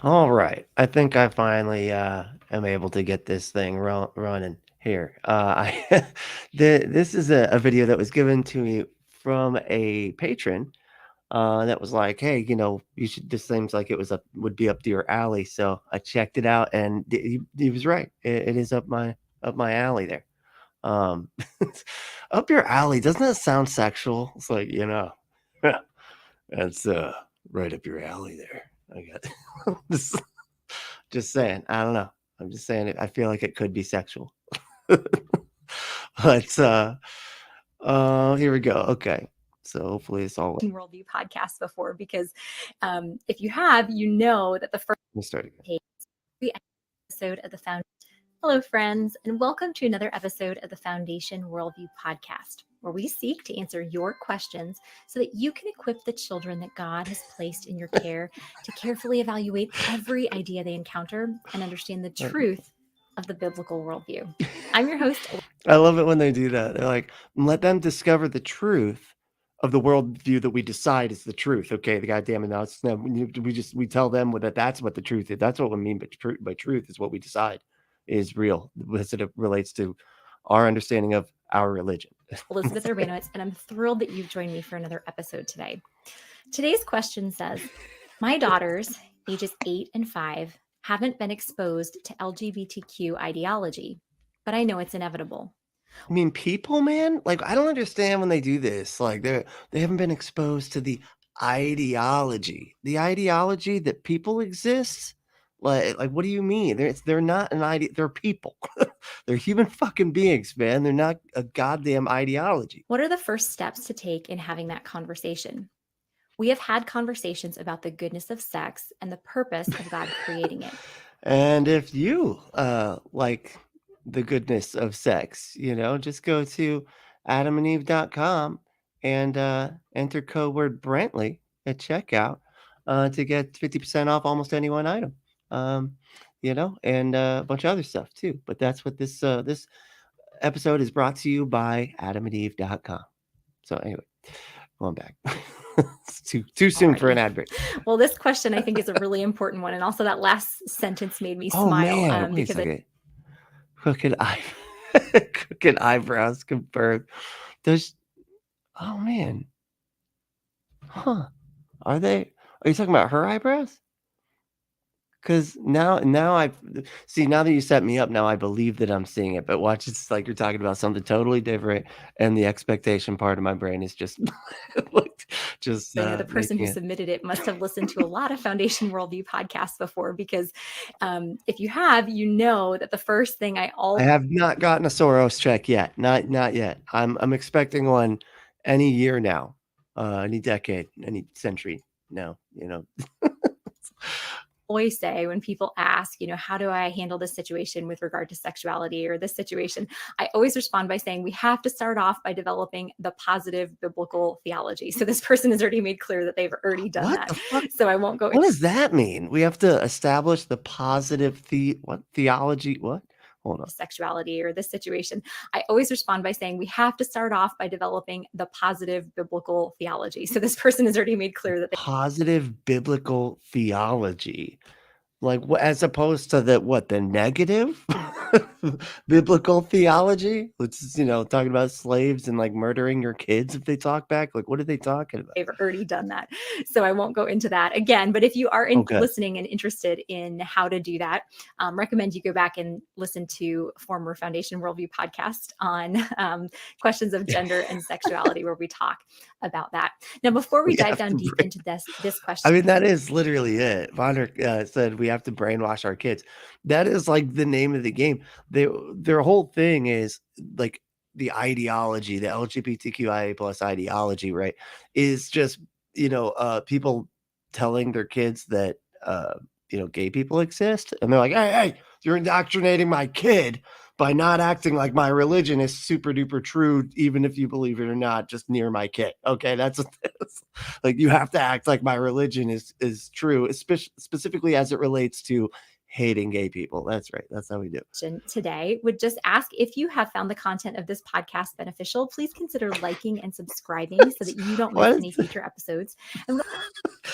All right. I think I finally am able to get this thing running here. This is a video that was given to me from a patron that was like, "Hey, you should. This seems like it would be up to your alley." So I checked it out, and he was right. It is up my alley there. Um, up your alley. Doesn't that sound sexual? It's like that's right up your alley there. I got this. Just saying. I don't know. I'm just saying it. I feel like it could be sexual. But here we go. Okay. So hopefully it's all. Worldview podcast before because if you have, you know that the first We'll start again. episode of the Foundation. Hello, friends, and welcome to another episode of the Foundation Worldview podcast, where we seek to answer your questions so that you can equip the children that God has placed in your care to carefully evaluate every idea they encounter and understand the truth of the biblical worldview. I'm your host. I love it when they do that. They're like, let them discover the truth of the worldview that we decide is the truth. Okay, the goddamn it, now it's no, we tell them that that's what the truth is. That's what we mean by truth is what we decide is real as it relates to our understanding of our religion. Elizabeth Urbanowitz, and I'm thrilled that you've joined me for another episode today. Today's question says, my daughters, ages 8 and 5, haven't been exposed to LGBTQ ideology, but I know it's inevitable. I mean, people, man, like I don't understand when they do this. Like they haven't been exposed to the ideology that people exist. Like what do you mean? They're not an idea. They're people. They're human fucking beings, man. They're not a goddamn ideology. What are the first steps to take in having that conversation? We have had conversations about the goodness of sex and the purpose of God creating it. And if you like the goodness of sex, just go to adamandeve.com and enter code word Brantley at checkout to get 50% off almost any one item. And a bunch of other stuff too. But that's what this episode is brought to you by adamandeve.com. So anyway, going back. It's too soon for an ad break. Well, this question I think is a really important one, and also that last sentence made me smile. Oh man, wait a second. Crooked eyebrows confirmed. Oh man. Huh. Are you talking about her eyebrows? Because now I see, now that you set me up, now I believe that I'm seeing it. But watch, it's like you're talking about something totally different, and the expectation part of my brain is just the person who submitted it must have listened to a lot of Foundation Worldview podcasts before, because if you have, you know that the first thing I have not gotten a Soros check yet. Not yet. I'm expecting one any year now, any decade, any century. No, always say when people ask, how do I handle this situation with regard to sexuality or this situation, I always respond by saying we have to start off by developing the positive biblical theology. So this person has already made clear that they've already done that. So I won't go. What does that mean? We have to establish the positive theology? What? Hold on. Sexuality or this situation, I always respond by saying we have to start off by developing the positive biblical theology. So this person has already made clear that positive biblical theology, like as opposed to the negative biblical theology, which is talking about slaves and like murdering your kids if they talk back. Like what are they talking about? They've already done that, so I won't go into that again. But if you are listening and interested in how to do that, recommend you go back and listen to former Foundation Worldview podcast on questions of gender and sexuality, where we talk about that. Now, before we dive down deep into this question, I mean, that is literally it. Vonner said we have to brainwash our kids. That is like the name of the game. Their whole thing is like the ideology, the LGBTQIA plus ideology, right? Is just, people telling their kids that, gay people exist. And they're like, hey, you're indoctrinating my kid by not acting like my religion is super duper true, even if you believe it or not, just near my kid. Okay, that's what this. Like you have to act like my religion is true, specifically as it relates to hating gay people. That's right. That's how we do it. Today would just ask, if you have found the content of this podcast beneficial, please consider liking and subscribing so that you don't miss any future episodes.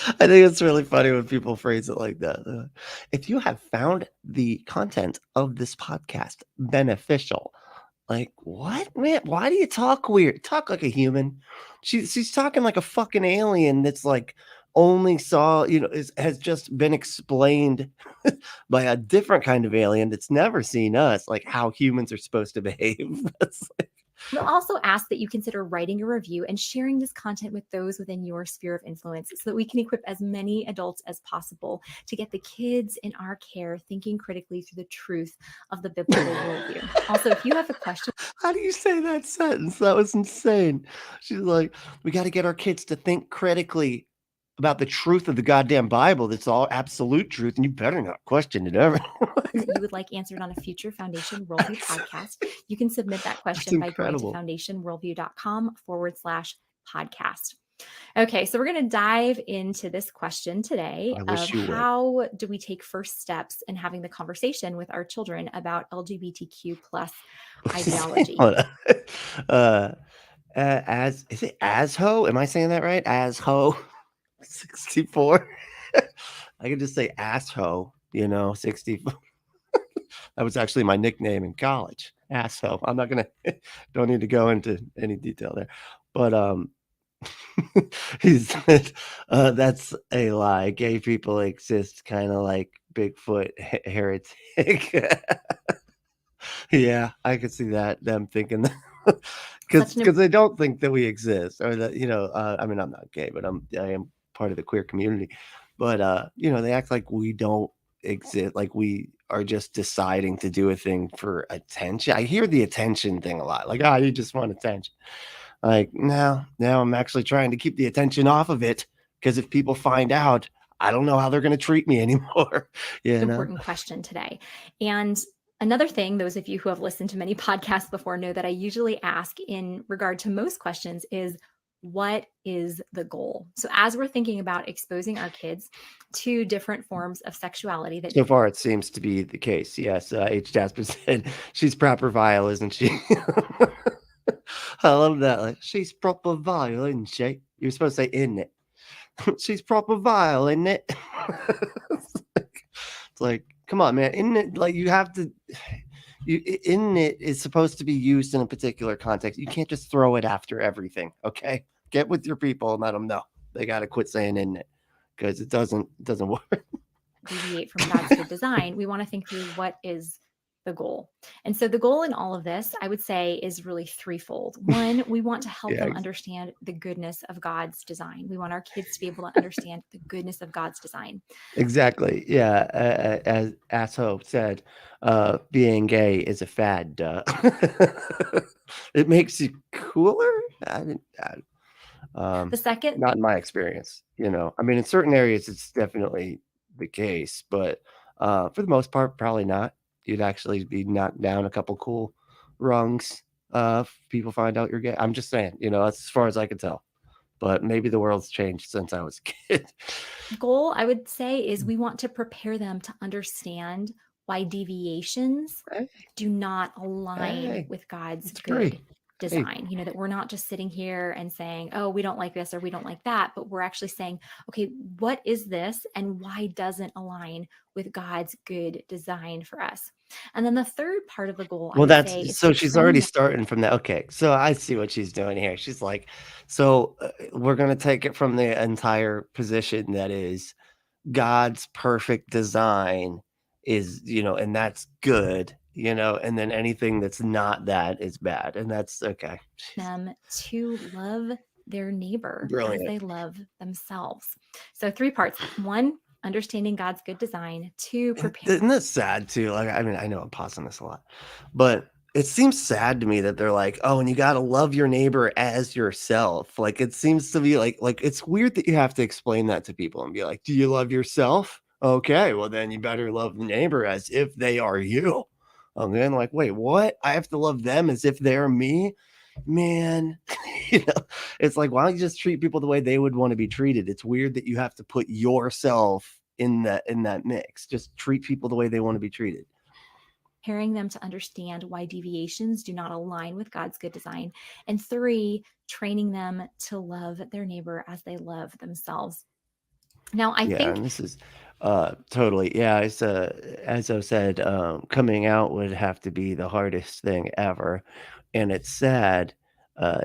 I think it's really funny when people phrase it like that. If you have found the content of this podcast beneficial, like, what, man? Why do you talk weird? Talk like a human. She's talking like a fucking alien that's like only saw, has just been explained by a different kind of alien that's never seen us, like how humans are supposed to behave. That's like, We'll also ask that you consider writing a review and sharing this content with those within your sphere of influence so that we can equip as many adults as possible to get the kids in our care thinking critically through the truth of the biblical worldview. Also, if you have a question, how do you say that sentence? That was insane. She's like, we got to get our kids to think critically about the truth of the goddamn Bible. That's all absolute truth, and you better not question it ever. that you would like answered on a future Foundation Worldview podcast, you can submit that That's question by going to incredible. foundationworldview.com/podcast. Okay, so we're going to dive into this question today I of wish you would. how do we take first steps in having the conversation with our children about LGBTQ plus ideology? Hold on. Uh, as is it Asho? Am I saying that right? Asho 64. I could just say Asho, 64. That was actually my nickname in college. Asho. I'm not gonna don't need to go into any detail there. But he said, that's a lie. Gay people exist kind of like Bigfoot heretic. Yeah, I could see that, them thinking that, Such an because they don't think that we exist or that, I mean, I'm not gay, but I am part of the queer community. But, they act like we don't exist, like we are just deciding to do a thing for attention. I hear the attention thing a lot, like, "Ah, you just want attention." Like, no, now I'm actually trying to keep the attention off of it, because if people find out, I don't know how they're gonna treat me anymore, you know? important question today. And another thing, those of you who have listened to many podcasts before know that I usually ask in regard to most questions is, what is the goal? So, as we're thinking about exposing our kids to different forms of sexuality that So far, it seems to be the case. Yes, H.Jasper said she's proper vile, isn't she? I love that. Like, she's proper vile, isn't she? You're supposed to say, isn't it? She's proper vile, isn't it? It's like, come on, man. Isn't it like you have to? Isn't it is supposed to be used in a particular context. You can't just throw it after everything. Okay, get with your people and let them know they got to quit saying "isn't it," because it doesn't work. deviate from God's good design, we want to think through what is the goal. And so the goal in all of this, I would say, is really threefold. One, we want to help Yeah, them understand the goodness of God's design. We want our kids to be able to understand the goodness of God's design. exactly. Yeah, as Asshole said, being gay is a fad. Duh. It makes you cooler. I didn't. The second, Not in my experience. I mean, in certain areas, it's definitely the case, but for the most part, probably not. You'd actually be knocked down a couple cool rungs if people find out you're gay. I'm just saying, that's as far as I can tell. But maybe the world's changed since I was a kid. goal, I would say, is we want to prepare them to understand why deviations Hey, do not align hey, with God's it's good free. Hey, design. That we're not just sitting here and saying, oh, we don't like this or we don't like that, but we're actually saying, okay, what is this and why doesn't align with God's good design for us? And then the third part of the goal, I well, would say, that's is so to she's train already them. starting from that. Okay, so I see what she's doing here. She's like, so we're gonna take it from the entire position that is God's perfect design is, and that's good, and then anything that's not that is bad, and that's okay. Them to love their neighbor as Brilliant. they love themselves. So, three parts. One, understanding God's good design. Two, And prepare. isn't that sad too? Like, I mean, I know I'm pausing this a lot, but it seems sad to me that they're like, oh, and you got to love your neighbor as yourself. Like, it seems to be like it's weird that you have to explain that to people and be like, do you love yourself? Okay, well then you better love the neighbor as if they are you. And then like, wait, what? I have to love them as if they're me? Man, you know, it's like, why don't you just treat people the way they would want to be treated? It's weird that you have to put yourself in that mix. Just treat people the way they want to be treated. Preparing them to understand why deviations do not align with God's good design. And three, training them to love their neighbor as they love themselves. Now, I Yeah, think and this is totally, yeah, it's as I said, coming out would have to be the hardest thing ever. And it's sad.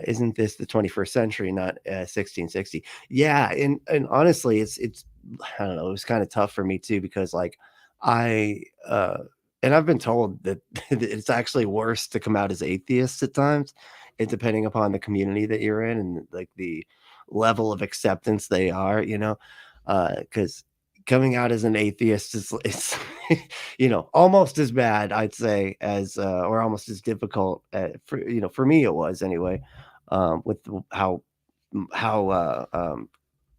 Isn't this the 21st century, not 1660? Yeah, and honestly, it's I don't know, it was kind of tough for me too because like I and I've been told that it's actually worse to come out as atheist at times, it depending upon the community that you're in and like the level of acceptance they are, because coming out as an atheist is it's almost as bad I'd say as or almost as difficult for me it was anyway with how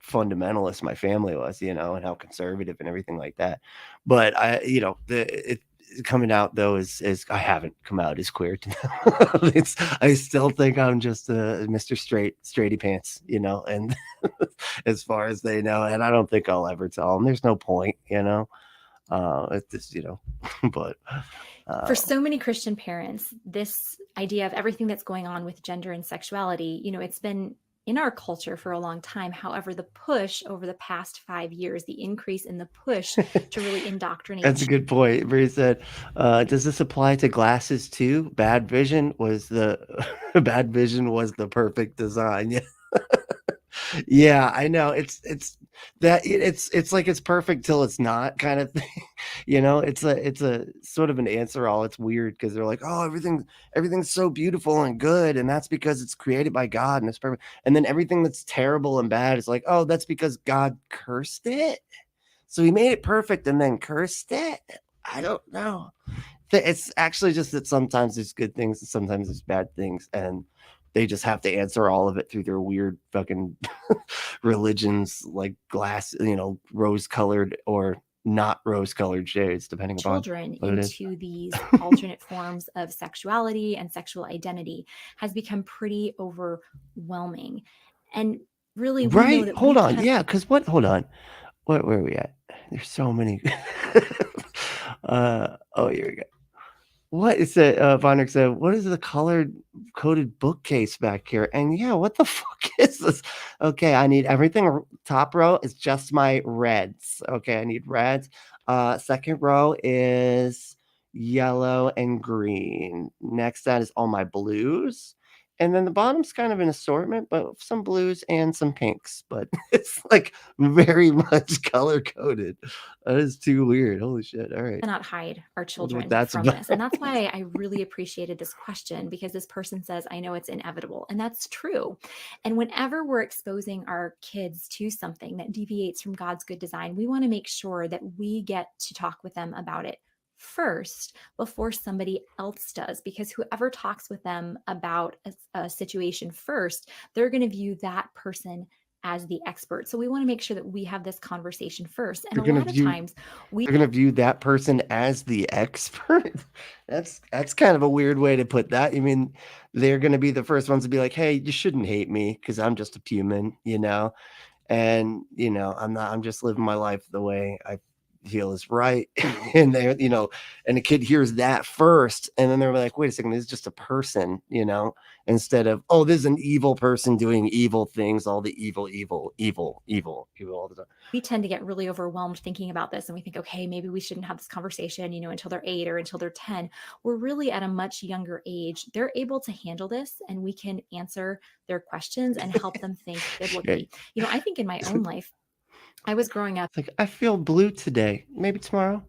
fundamentalist my family was, and how conservative and everything like that. But I the it coming out though is I haven't come out as queer to them. I still think I'm just a Mr. Straighty pants, and as far as they know, and I don't think I'll ever tell them. There's no point, it's just, but for uh, so many Christian parents, this idea of everything that's going on with gender and sexuality, it's been in our culture for a long time. However, the push over the past 5 years, the increase in the push to really indoctrinate that's a good point. Bree said, does this apply to glasses too? Bad vision was the bad vision was the perfect design. Yeah. Yeah, I know. It's like it's perfect till it's not kind of thing. It's a sort of an answer all. It's weird because they're like, oh, everything's so beautiful and good, and that's because it's created by God and it's perfect. And then everything that's terrible and bad is like, oh, that's because God cursed it. So he made it perfect and then cursed it. I don't know. It's actually just that sometimes there's good things and sometimes there's bad things, and they just have to answer all of it through their weird fucking religions, like glass, rose colored or not rose colored shades, depending upon children what it is. into these alternate forms of sexuality and sexual identity has become pretty overwhelming. And really, we know Right? that we Hold on. can. Yeah. Because what? Hold on. Where are we at? There's so many. Oh, here we go. What is it? Vonnick said, "What is the colored coded bookcase back here?" And yeah, what the fuck is this? Okay, I need everything. Top row is just my reds. Okay, I need reds. Second row is yellow and green. Next, that is all my blues. And then the bottom's kind of an assortment, but some blues and some pinks. But it's like very much color coded. That is too weird. Holy shit. All right. Cannot hide our Wonder what children that's from about. this. And that's why I really appreciated this question, because this person says, I know it's inevitable. And that's true. And whenever we're exposing our kids to something that deviates from God's good design, we want to make sure that we get to talk with them about it first before somebody else does, because whoever talks with them about a situation first, they're going to view that person as the expert. So we want to make sure that we have this conversation first. And They're a gonna lot of view times we they're gonna view that person as the expert. That's kind of a weird way to put that. You mean they're gonna be the first ones to be like, "Hey, you shouldn't hate me because I'm just a human," and I'm just living my life the way I feel is right. And and the kid hears that first, and then they're like, wait a second, this is just a person, instead of, oh, this is an evil person doing evil things, all the evil, evil, evil, evil, evil all the time. we tend to get really overwhelmed thinking about this, and we think, okay, maybe we shouldn't have this conversation, until they're 8 or until they're 10. We're really at a much younger age. They're able to handle this, and we can answer their questions and help them think Okay. biblically. I think in my own life, I was growing up It's like, I feel blue today. Maybe tomorrow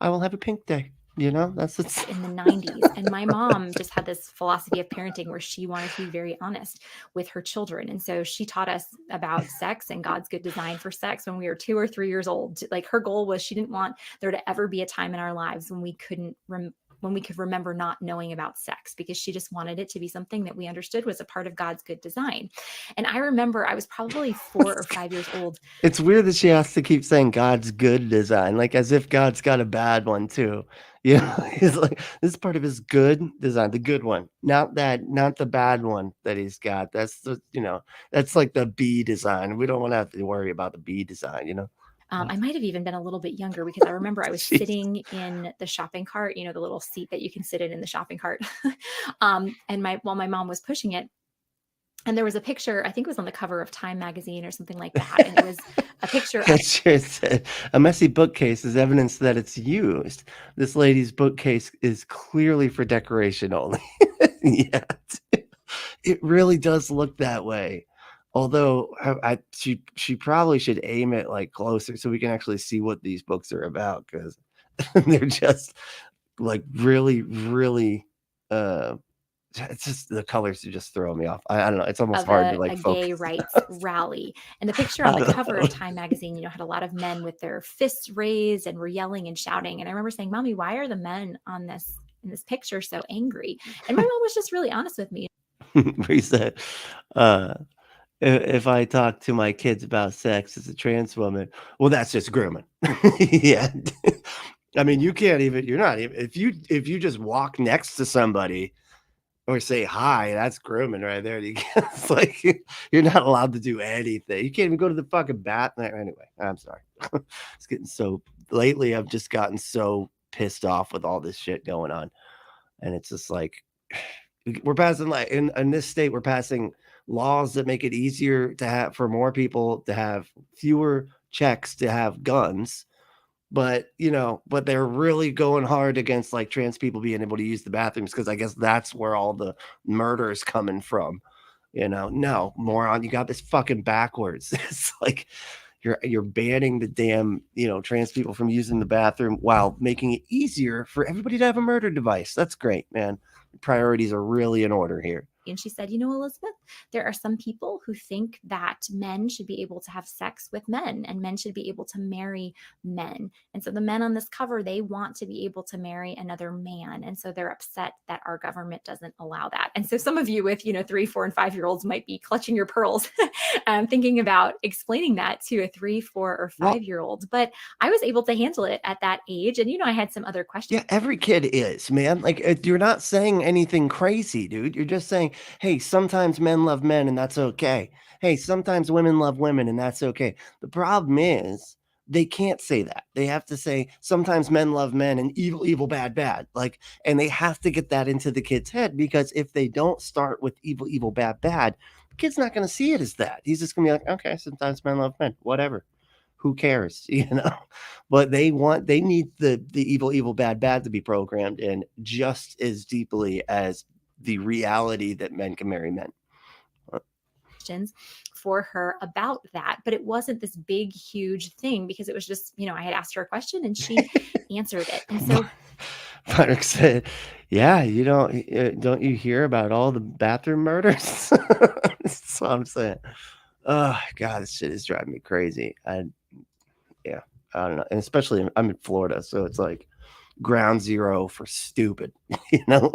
I will have a pink day. That's it's in the 90s, and my mom just had this philosophy of parenting where she wanted to be very honest with her children, and so she taught us about sex and God's good design for sex when we were 2 or 3 years old. Like, her goal was she didn't want there to ever be a time in our lives when we could remember not knowing about sex, because she just wanted it to be something that we understood was a part of God's good design. And I remember I was probably 4 or 5 years old. It's weird that she has to keep saying God's good design, like as if God's got a bad one too. He's like, this is part of his good design, the good one, not the bad one that he's got. That's like the B design. We don't want to have to worry about the B design. I might have even been a little bit younger, because I remember I was Jeez. sitting in the shopping cart, the little seat that you can sit in the shopping cart. And while my mom was pushing it, And there was a picture, I think it was on the cover of Time magazine or something like that. And it was a picture of It sure said, "A messy bookcase is evidence that it's used. This lady's bookcase is clearly for decoration only." Yeah, it really does look that way. Although she probably should aim it like closer so we can actually see what these books are about, because they're just like really, really it's just the colors are just throwing me off. I don't know. It's almost of hard to a like gay focus. rights rally. And the picture on I the don't cover know. of Time magazine, had a lot of men with their fists raised and were yelling and shouting. And I remember saying, Mommy, why are the men on this in this picture so angry? And my mom was just really honest with me. He said, uh, if I talk to my kids about sex as a trans woman, well, that's just grooming. Yeah. I mean, you can't even, you're not even, if you just walk next to somebody or say hi, that's grooming right there. It's like you're not allowed to do anything. You can't even go to the fucking bath. Anyway, I'm sorry. It's getting so, lately, I've just gotten so pissed off with all this shit going on. And it's just like, we're passing like in this state, we're passing laws that make it easier to have for more people to have fewer checks to have guns. But but they're really going hard against like trans people being able to use the bathrooms because I guess that's where all the murder is coming from. No, moron, you got this fucking backwards. It's like you're banning the damn trans people from using the bathroom while making it easier for everybody to have a murder device. That's great, man. Priorities are really in order here. And she said, Elizabeth, there are some people who think that men should be able to have sex with men and men should be able to marry men. And so the men on this cover, they want to be able to marry another man. And so they're upset that our government doesn't allow that. And so some of you with, 3, 4, and 5-year-olds might be clutching your pearls, thinking about explaining that to a 3, 4, or 5-year-old. But I was able to handle it at that age. And, I had some other questions. Yeah, every kid is, man. Like, you're not saying anything crazy, dude. You're just saying, hey, sometimes men love men, and that's okay. Hey, sometimes women love women, and that's okay. The problem is they can't say that. They have to say sometimes men love men and evil, evil, bad, bad. Like, and they have to get that into the kid's head because if they don't start with evil, evil, bad, bad, the kid's not going to see it as that. He's just going to be like, okay, sometimes men love men, whatever. Who cares? But they need the evil, evil, bad, bad to be programmed in just as deeply as the reality that men can marry men. For her about that, but it wasn't this big huge thing because it was just I had asked her a question and she answered it. And so Mark said, yeah, don't you hear about all the bathroom murders? That's what I'm saying. Oh god, this shit is driving me crazy. Yeah, I don't know, and especially I'm in Florida, so it's like ground zero for stupid,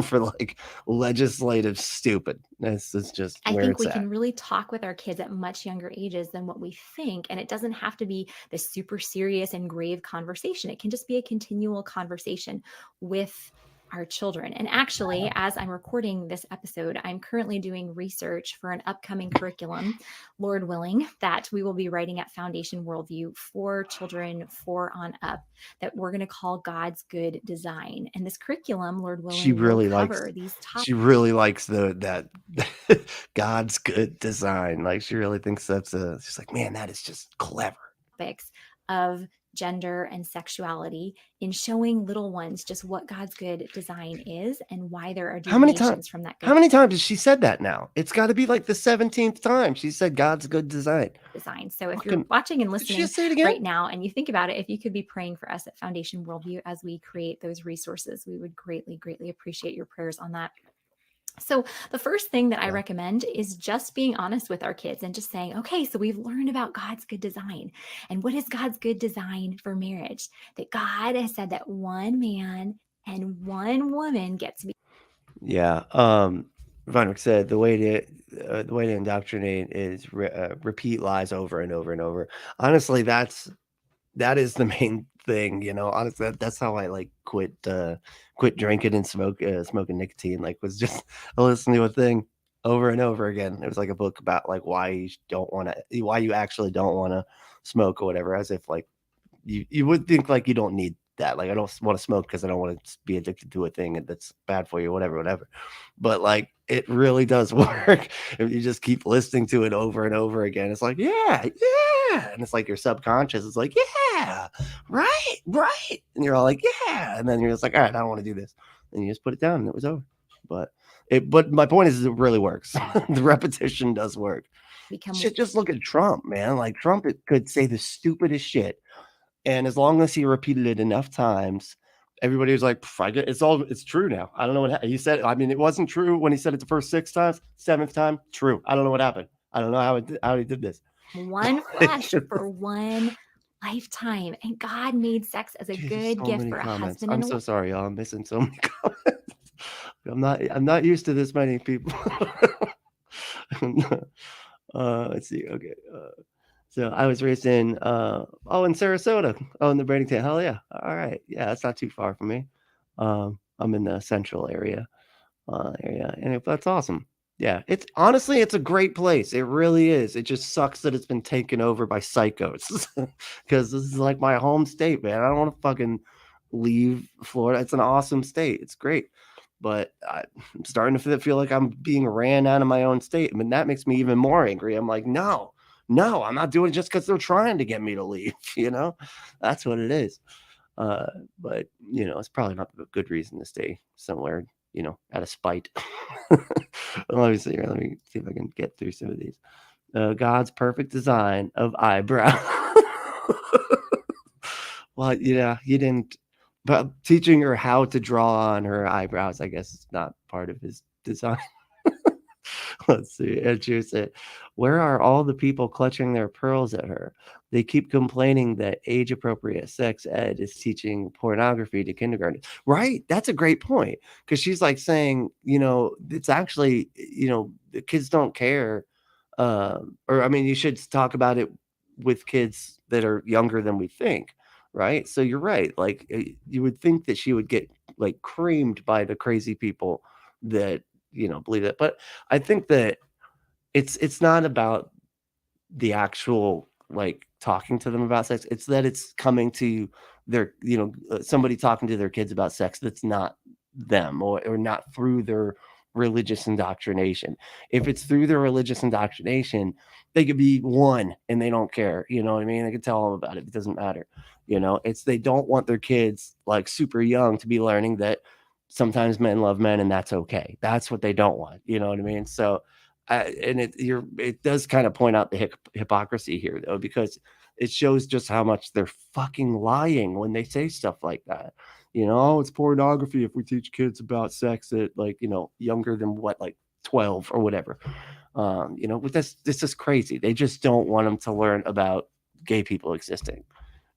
for like legislative stupid. This is just I where think it's we at. can really talk with our kids at much younger ages than what we think. And it doesn't have to be this super serious and grave conversation. It can just be a continual conversation with our children. And actually, as I'm recording this episode, I'm currently doing research for an upcoming curriculum, Lord willing, that we will be writing at Foundation Worldview for children 4 on up, that we're going to call God's Good Design. And this curriculum, Lord willing, She really will likes cover these topics. she really likes that God's good design. Like she really thinks she's like, man, that is just clever. Of gender and sexuality in showing little ones just what God's good design is and why there are deviations from that good How many times has she said that now? It's got to be like the 17th time she said God's good design. So if you're watching and listening say right now and you think about it, if you could be praying for us at Foundation Worldview as we create those resources, we would greatly, greatly appreciate your prayers on that. So the first thing that I recommend is just being honest with our kids and just saying, okay, so we've learned about God's good design. And what is God's good design for marriage? That God has said that one man and one woman get to be. Yeah. Vonwick said the way to indoctrinate is repeat lies over and over and over. Honestly, that is the main thing, honestly, that's how I like quit drinking and smoking nicotine, like was just listening to a thing over and over again. It was like a book about like why you actually don't want to smoke or whatever, as if like you would think like you don't need that. Like, I don't want to smoke because I don't want to be addicted to a thing that's bad for you, whatever, whatever. But like, it really does work if you just keep listening to it over and over again. It's like, yeah, yeah, and it's like your subconscious is like, yeah, right, right, and you're all like, yeah, and then you're just like, all right, I don't want to do this, and you just put it down, and it was over. But my point is, it really works. The repetition does work. Become Shit, just look at Trump, man. Like Trump could say the stupidest shit, and as long as he repeated it enough times, everybody was like, "Pff, I get it's true now." I don't know he said. I mean, it wasn't true when he said it the first 6 times. Seventh time, true. I don't know what happened. I don't know how he did this. one flesh for one lifetime. And God made sex as a Jesus, good so gift many for a comments. husband I'm and a so wife. sorry, y'all. I'm missing so many comments. I'm not used to this many people. Let's see. Okay. So I was raised in in Sarasota. Oh, in the Bradenton. Hell yeah. All right. Yeah, that's not too far from me. I'm in the central area, and that's awesome. Yeah, it's honestly it's a great place. It really is. It just sucks that it's been taken over by psychos because this is like my home state, man. I don't want to fucking leave Florida. It's an awesome state. It's great. But I'm starting to feel like I'm being ran out of my own state. I mean, that makes me even more angry. I'm like, no, no, I'm not doing it just because they're trying to get me to leave. That's what it is. Uh, but it's probably not a good reason to stay somewhere, out of spite. Let me see here. Let me see if I can get through some of these. God's perfect design of eyebrow. Well, yeah, you didn't. But teaching her how to draw on her eyebrows, I guess, is not part of his design. Let's see. Andrew said, "Where are all the people clutching their pearls at her? They keep complaining that age appropriate sex ed is teaching pornography to kindergarten." Right? That's a great point. Because she's like saying, it's actually, the kids don't care. Or, I mean, you should talk about it with kids that are younger than we think. Right. So you're right. Like, you would think that she would get like creamed by the crazy people that, believe it. But I think that it's not about the actual like talking to them about sex. It's that it's coming to their, somebody talking to their kids about sex that's not them, or not through their religious indoctrination. If it's through their religious indoctrination, they could be one and they don't care. You know what I mean? They can tell them about it. It doesn't matter. It's they don't want their kids like super young to be learning that sometimes men love men and that's okay. That's what they don't want. You know what I mean? So and it does kind of point out the hypocrisy here though, because it shows just how much they're fucking lying when they say stuff like that. "Oh, it's pornography if we teach kids about sex at like, younger than what, like 12 or whatever." With this is crazy. They just don't want them to learn about gay people existing,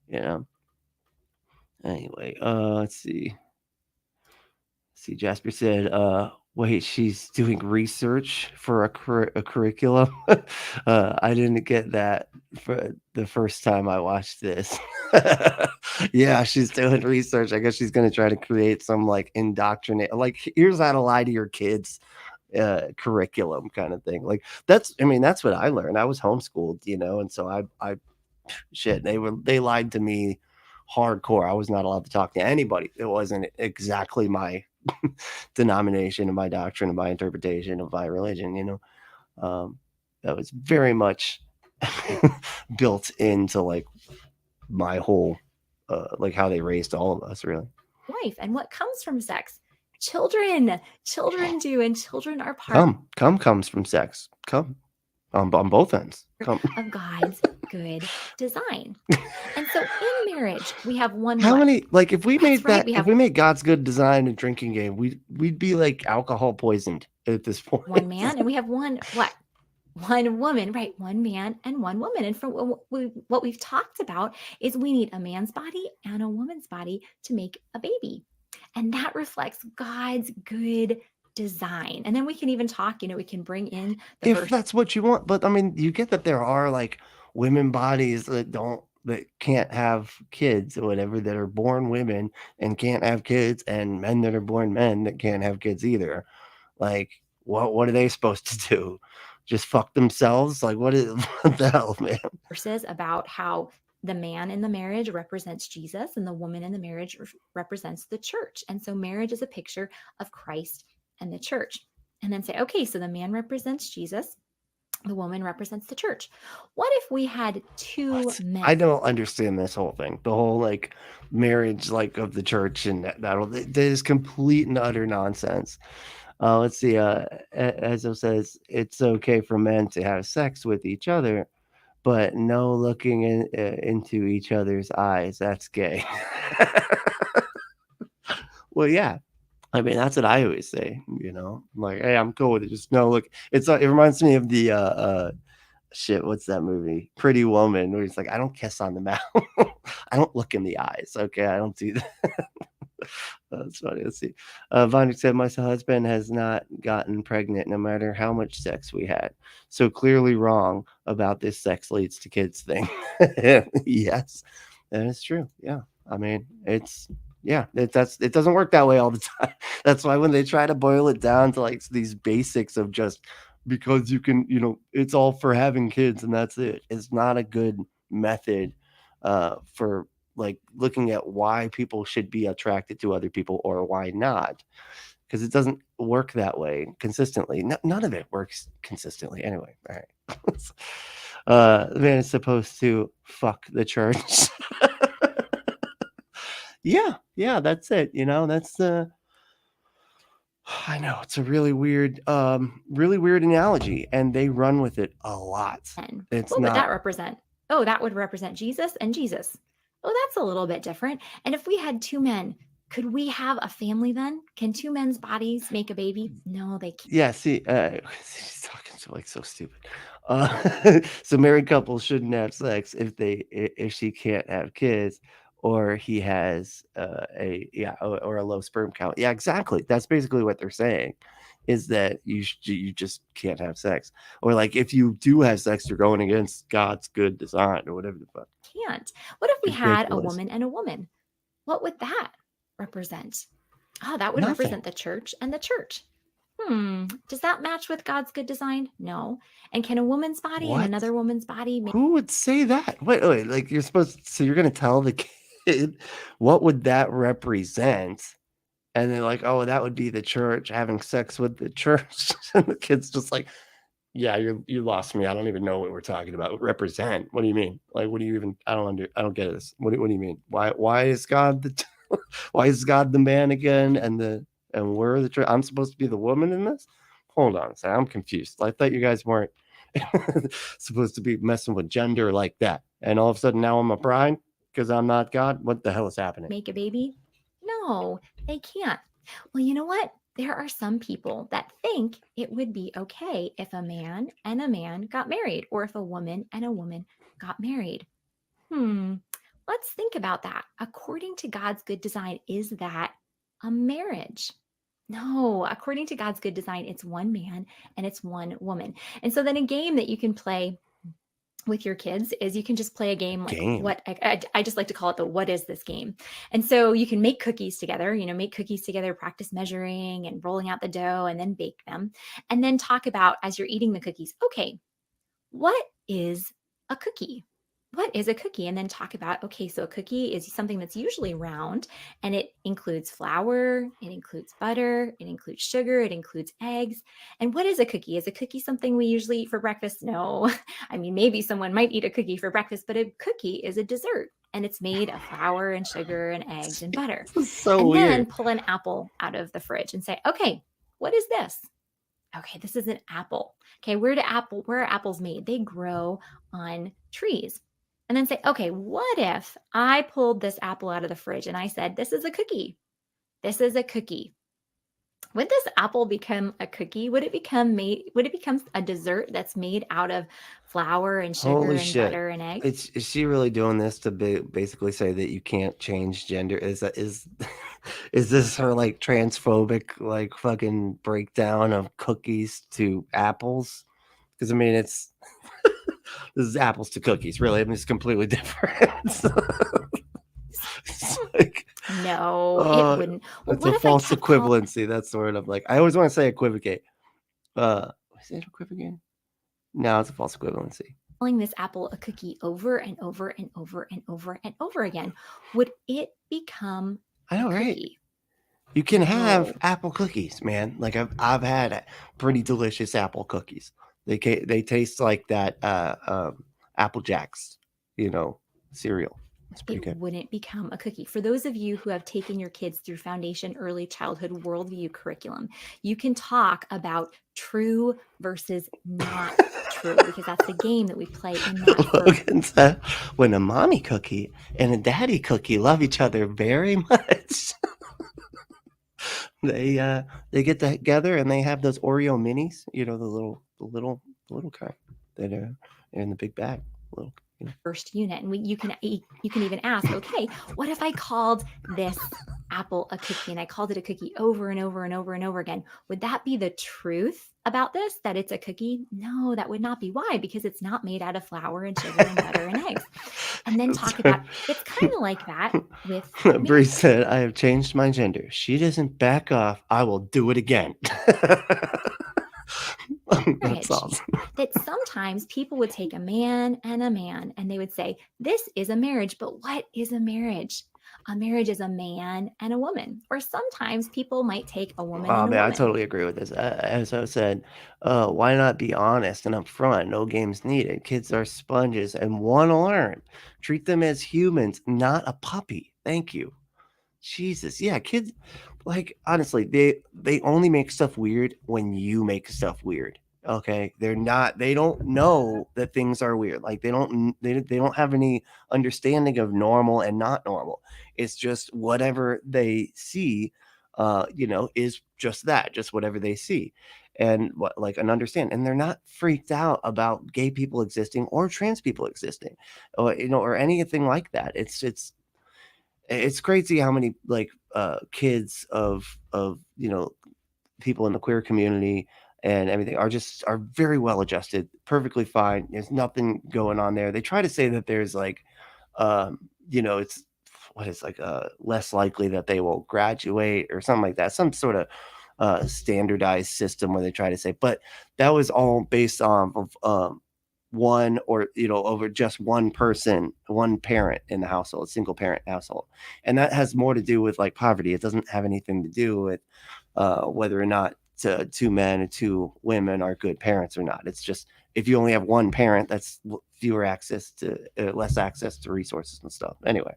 you know. Anyway, let's see. Jasper said, wait, she's doing research for a curriculum. I didn't get that for the first time I watched this. Yeah, she's doing research. I guess she's going to try to create some like indoctrinate, like here's how to lie to your kids curriculum kind of thing. Like that's what I learned. I was homeschooled, and so I shit, they lied to me hardcore. I was not allowed to talk to anybody. It wasn't exactly my denomination and my doctrine and my interpretation of my religion. That was very much built into like my whole like how they raised all of us, really. Wife, and what comes from sex? Children do, and children are part Comes from sex. Come on both ends. Come. of God's good design. And so in marriage, we have one How what? many, like, if we made right, that, if we made God's good design a drinking game, we'd be like alcohol poisoned at this point. one man, and we have one what? One woman, right? One man and one woman. And from what we've talked about is we need a man's body and a woman's body to make a baby. And that reflects God's good design. And then we can even talk, we can bring in the If that's what you want. But I mean, you get that there are like women bodies that can't have kids or whatever, that are born women and can't have kids, and men that are born men that can't have kids either. Like, what are they supposed to do? Just fuck themselves? Like, what the hell, man? verses about how the man in the marriage represents Jesus, and the woman in the marriage represents the church. And so marriage is a picture of Christ and the church. And then say, okay, so the man represents Jesus, the woman represents the church. What if we had two What? men? I don't understand this whole thing. The whole like marriage like of the church and that is complete and utter nonsense. Let's see. Ezo says it's okay for men to have sex with each other, but no looking into each other's eyes. That's gay. Well, yeah. I mean, that's what I always say. I'm like, hey, I'm cool with it. Just no look. It reminds me of the shit. What's that movie? Pretty Woman, where he's like, I don't kiss on the mouth. I don't look in the eyes. Okay, I don't do that. That's funny. Let's see. Vonic said, my husband has not gotten pregnant no matter how much sex we had. So clearly wrong about this sex leads to kids thing. Yes, that is true. Yeah. I mean, it doesn't work that way all the time. That's why when they try to boil it down to like these basics of just because you can, it's all for having kids and that's it. It's not a good method for like looking at why people should be attracted to other people or why not, because it doesn't work that way consistently. None of it works consistently anyway. All right. The man is supposed to fuck the church. Yeah, that's it. That's the I know it's a really weird analogy, and they run with it a lot. It's What would that not represent? Oh, that would represent Jesus and Jesus. Oh, that's a little bit different. And if we had two men, could we have a family then? Can two men's bodies make a baby? No, they can't. Yeah, see, she's talking so stupid. So married couples shouldn't have sex if she can't have kids or he has or a low sperm count. Yeah, exactly. That's basically what they're saying, is that you just can't have sex, or like if you do have sex, you're going against God's good design or whatever the fuck. Can't. What if we had a Ridiculous. woman and a woman? What would that represent? Oh, that would Nothing. represent the church and the church. Does that match with God's good design? No. And can a woman's body and What? another woman's body make Who would say that? Wait, like you're gonna tell the kid what would that represent? And they're like, oh, that would be the church having sex with the church. And the kid's just like, yeah, you lost me. I don't even know what we're talking about. Represent? What do you mean? Like, what do you even? I don't get this. What do you mean? Why is God why is God the man again? And we're the church. I'm supposed to be the woman in this? Hold on a second. I'm confused. I thought you guys weren't supposed to be messing with gender like that. And all of a sudden now I'm a bride because I'm not God. What the hell is happening? make a baby? No, they can't. Well, you know what? There are some people that think it would be okay if a man and a man got married, or if a woman and a woman got married. Let's think about that. According to God's good design, is that a marriage? No, according to God's good design, it's one man and it's one woman. And so then a game that you can play with your kids is you can just play a game like what I just like to call it the what is this game. And so you can make cookies together, practice measuring and rolling out the dough and then bake them. And then talk about, as you're eating the cookies, okay, what is a cookie? What is a cookie? And then talk about, okay, so a cookie is something that's usually round, and it includes flour, it includes butter, it includes sugar, it includes eggs. And what is a cookie? Is a cookie something we usually eat for breakfast? No. I mean, maybe someone might eat a cookie for breakfast, but a cookie is a dessert, and it's made of flour and sugar and eggs and butter. This is so and weird. Then pull an apple out of the fridge and say, okay, what is this? Okay, this is an apple. Okay, where are apples made? They grow on trees. And then say, okay, what if I pulled this apple out of the fridge and I said, this is a cookie. This is a cookie. Would this apple become a cookie? Would it become a dessert that's made out of flour and sugar Holy and shit. butter and eggs? Is she really doing this to basically say that you can't change gender? Is this her like transphobic like fucking breakdown of cookies to apples? Because I mean, this is apples to cookies. Really, I mean, it's completely different. It's like, No, it wouldn't. Well, it's what a if I false kept calling equivalency. That's the word I'm like. I always want to say equivocate. Is it equivocate? No, it's a false equivalency. calling this apple a cookie over and over and over and over and over again, would it become I a know, right? cookie? You can have No. apple cookies, man. Like I've had pretty delicious apple cookies. They taste like that Apple Jacks, you know, cereal. It's pretty It good. wouldn't become a cookie. For those of you who have taken your kids through Foundation Early Childhood Worldview curriculum, you can talk about true versus not true, because that's the game that we play in that first. Logan said, "When a mommy cookie and a daddy cookie love each other very much, they get together and they have those Oreo minis. You know, the little kind that are in the big bag. Little, you know." First unit, and you can even ask, okay, what if I called this apple a cookie and I called it a cookie over and over and over and over again? Would that be the truth about this, that it's a cookie? No, that would not be. Why? Because it's not made out of flour and sugar and butter and eggs. And then talk about, it's kind of like that with Bree marriage. said, "I have changed my gender. She doesn't back off. I will do it again." That's Marriage, awesome. that sometimes people would take a man and they would say, this is a marriage. But what is a marriage? A marriage is a man and a woman. Or sometimes people might take a woman Oh and a man, I woman. totally agree with this. As I said, why not be honest and upfront? No games needed. Kids are sponges and want to learn. Treat them as humans, not a puppy. Thank you. Jesus, yeah, kids, like honestly, they only make stuff weird when you make stuff weird. Okay, they don't know that things are weird. Like they don't have any understanding of normal and not normal. It's just whatever they see, is just that, just whatever they see, and what like an understand. And they're not freaked out about gay people existing or trans people existing, or or anything like that. It's crazy how many like kids of people in the queer community and everything are very well adjusted, perfectly fine. There's nothing going on there. They try to say that there's like it's what is like less likely that they will graduate or something like that, some sort of standardized system where they try to say, but that was all based on of one or over just one person, one parent in the household, single parent household. And that has more to do with like poverty. It doesn't have anything to do with whether or not two men and two women are good parents or not. It's just if you only have one parent, that's fewer access to less access to resources and stuff. Anyway,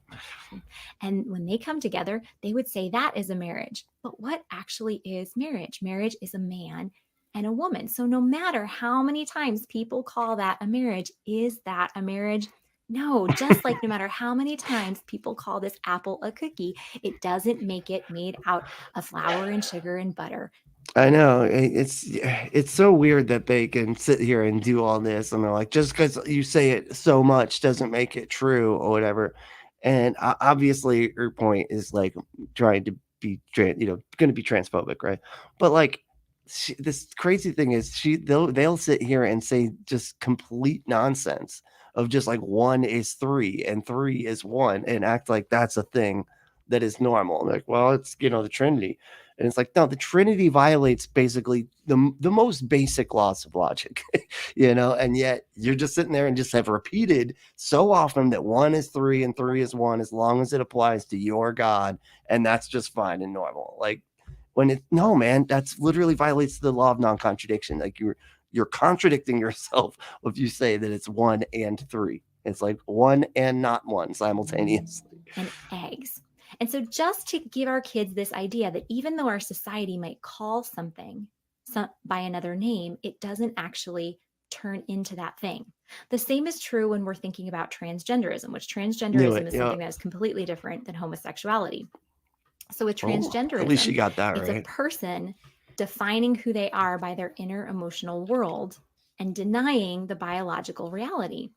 And when they come together, they would say that is a marriage. But what actually is marriage? Marriage is a man and a woman. So no matter how many times people call that a marriage, is that a marriage? No, just like no matter how many times people call this apple a cookie, it doesn't make it made out of flour and sugar and butter. I know it's so weird that they can sit here and do all this, and they're like, just because you say it so much doesn't make it true or whatever. And obviously, her point is like trying to be, going to be transphobic, right? But like, this crazy thing is, they'll sit here and say just complete nonsense of just like one is three and three is one, and act like that's a thing that is normal. Like, well, it's the Trinity. And it's like, no, the Trinity violates basically the most basic laws of logic, and yet you're just sitting there and just have repeated so often that one is three and three is one as long as it applies to your God, and that's just fine and normal. Like when no, man, that's literally violates the law of non-contradiction. Like you're contradicting yourself if you say that it's one and three. It's like one and not one simultaneously. And eggs. And so, just to give our kids this idea that even though our society might call something by another name, it doesn't actually turn into that thing. The same is true when we're thinking about transgenderism, which Knew transgenderism it. is Yeah. something that is completely different than homosexuality. So, with Oh, at least you transgenderism, got that it's a right. person defining who they are by their inner emotional world and denying the biological reality.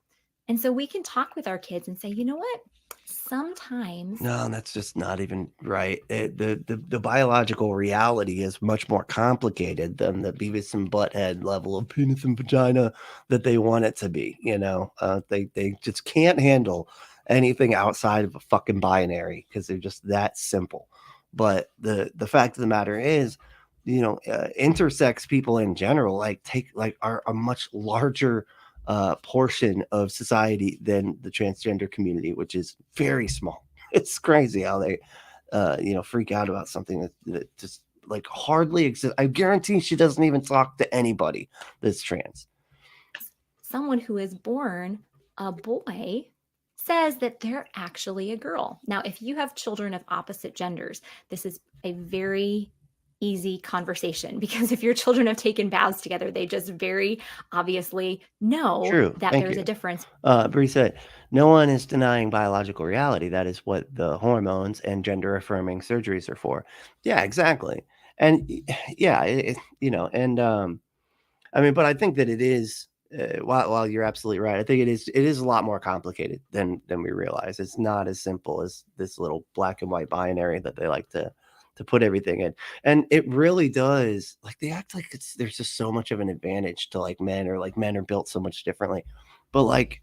And so we can talk with our kids and say, you know what? Sometimes No, that's just not even right. The biological reality is much more complicated than the Beavis and Butthead level of penis and vagina that they want it to be. They just can't handle anything outside of a fucking binary because they're just that simple. But the fact of the matter is, intersex people in general like take like are a much larger portion of society than the transgender community, which is very small. It's crazy how they, freak out about something that just like hardly exists. I guarantee she doesn't even talk to anybody that's trans. Someone who is born a boy says that they're actually a girl. Now, if you have children of opposite genders, this is a very easy conversation because if your children have taken baths together, they just very obviously know True. that Thank there's you. a difference. Bree said, no one is denying biological reality. That is what the hormones and gender affirming surgeries are for. Yeah, exactly. And yeah, and I mean, but I think that it is. While you're absolutely right, I think it is a lot more complicated than we realize. It's not as simple as this little black and white binary that they like to put everything in. And it really does. Like they act like there's just so much of an advantage to like men, or like men are built so much differently. But like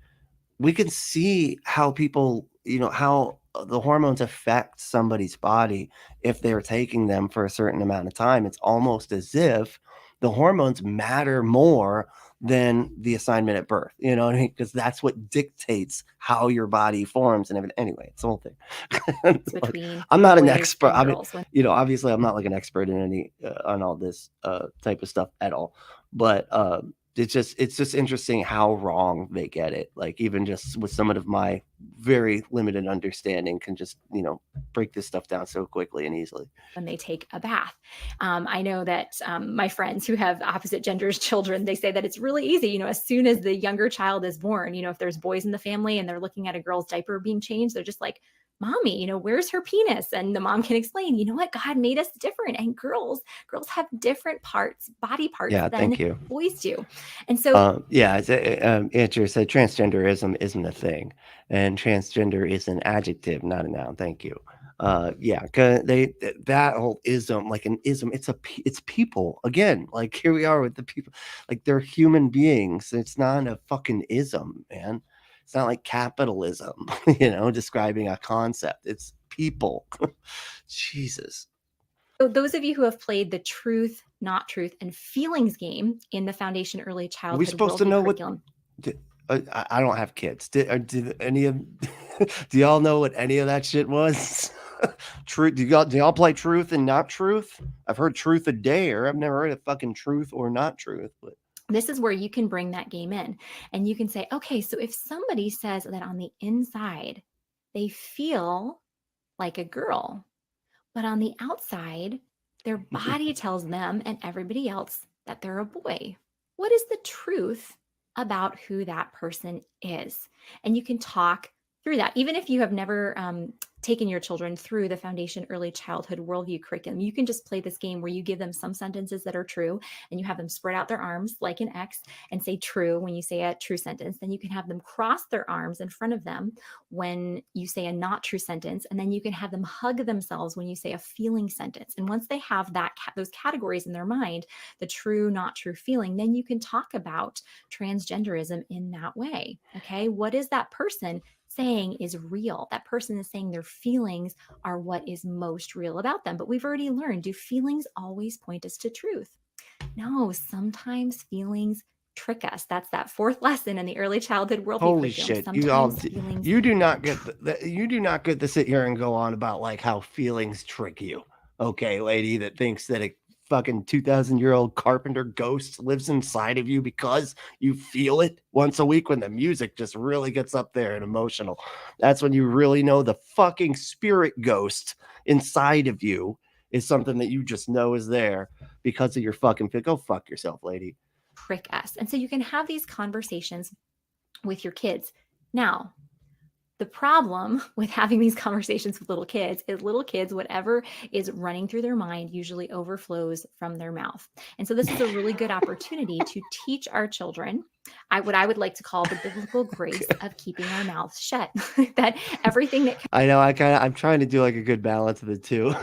we can see how people, how the hormones affect somebody's body if they're taking them for a certain amount of time. It's almost as if the hormones matter more than the assignment at birth, you know what I mean? Because that's what dictates how your body forms and everything. Anyway, it's the whole thing. Like, Between I'm not an boys expert. and I mean, girls. obviously, I'm not like an expert in any on all this type of stuff at all. But it's just interesting how wrong they get it. Like even just with some of my very limited understanding can just, break this stuff down so quickly and easily. When they take a bath. I know that my friends who have opposite genders children, they say that it's really easy. As soon as the younger child is born, if there's boys in the family and they're looking at a girl's diaper being changed, they're just like, Mommy, where's her penis? And the mom can explain, what, God made us different. And girls have different body parts Yeah, than thank you. boys do. And so Yeah, Andrew said transgenderism isn't a thing, and transgender is an adjective, not a noun. Thank you. Yeah, 'cause that whole ism, like an ism, it's people again. Like here we are with the people, like they're human beings. It's not a fucking ism, man. It's not like capitalism, describing a concept. It's people. Jesus. those of you who have played the truth, not truth, and feelings game in the Foundation Early Are we Childhood supposed to Worldview know what? curriculum, I don't have kids. Did any of? Do y'all know what any of that shit was? Truth? Do y'all play truth and not truth? I've heard truth or dare. I've never heard of fucking truth or not truth. But this is where you can bring that game in and you can say, okay, so if somebody says that on the inside they feel like a girl, but on the outside their body tells them and everybody else that they're a boy, what is the truth about who that person is? And you can talk through that. Even if you have never taken your children through the Foundation Early Childhood Worldview curriculum, you can just play this game where you give them some sentences that are true and you have them spread out their arms like an X and say true when you say a true sentence. Then you can have them cross their arms in front of them when you say a not true sentence. And then you can have them hug themselves when you say a feeling sentence. And once they have those categories in their mind, the true, not true feeling, then you can talk about transgenderism in that way. Okay. What is that person saying is real? That person is saying their feelings are what is most real about them. But we've already learned, do feelings always point us to truth? No, sometimes feelings trick us. That's that fourth lesson in the early childhood worldview holy curriculum. shit, Sometimes feelings you do not get you do not get to sit here and go on about like how feelings trick you. Okay, lady that thinks that a fucking 2,000-year-old carpenter ghost lives inside of you because you feel it once a week when the music just really gets up there and emotional. That's when you really know the fucking spirit ghost inside of you is something that you just know is there because of your fucking go fuck yourself, lady. trick us. And so you can have these conversations with your kids. Now, the problem with having these conversations with little kids, whatever is running through their mind usually overflows from their mouth. And so this is a really good opportunity to teach our children what I would like to call the biblical grace of keeping our mouths shut. That everything that I know I'm trying to do like a good balance of the two.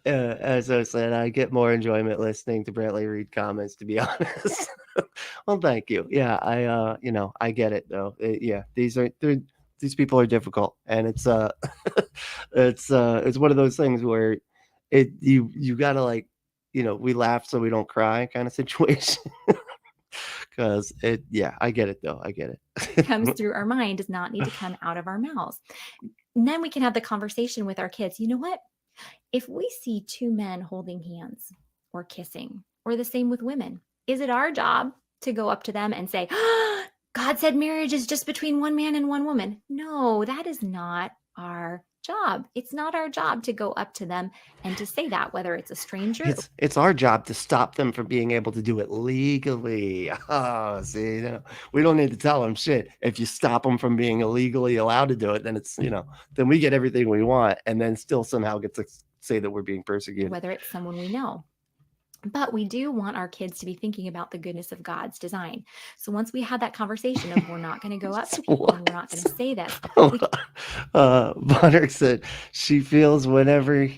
As I said, I get more enjoyment listening to Brantley read comments, to be honest. Well, thank you. Yeah, I get it though. Yeah, these people are difficult, and it's it's one of those things where you gotta like, we laugh so we don't cry kind of situation. Because I get it though. I get Comes it. through our mind does not need to come out of our mouths. And then we can have the conversation with our kids. You know what? If we see two men holding hands or kissing, or the same with women, is it our job to go up to them and say, God said marriage is just between one man and one woman? No, that is not our job. It's not our job to go up to them and to say that, whether it's a stranger. It's our job to stop them from being able to do it legally. Oh, see, we don't need to tell them shit. If you stop them from being illegally allowed to do it, then then we get everything we want, and then still somehow get to say that we're being persecuted. Whether it's someone we know. But we do want our kids to be thinking about the goodness of God's design. So once we have that conversation of we're not going to go up to people and we're not going to say this. Bonner said she feels whenever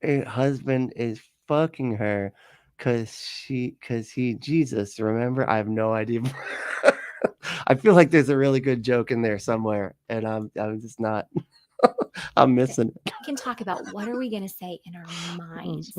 a husband is fucking her because he Jesus. Remember, I have no idea. I feel like there's a really good joke in there somewhere, and I'm just not. I'm missing it. We can talk about what are we going to say in our minds.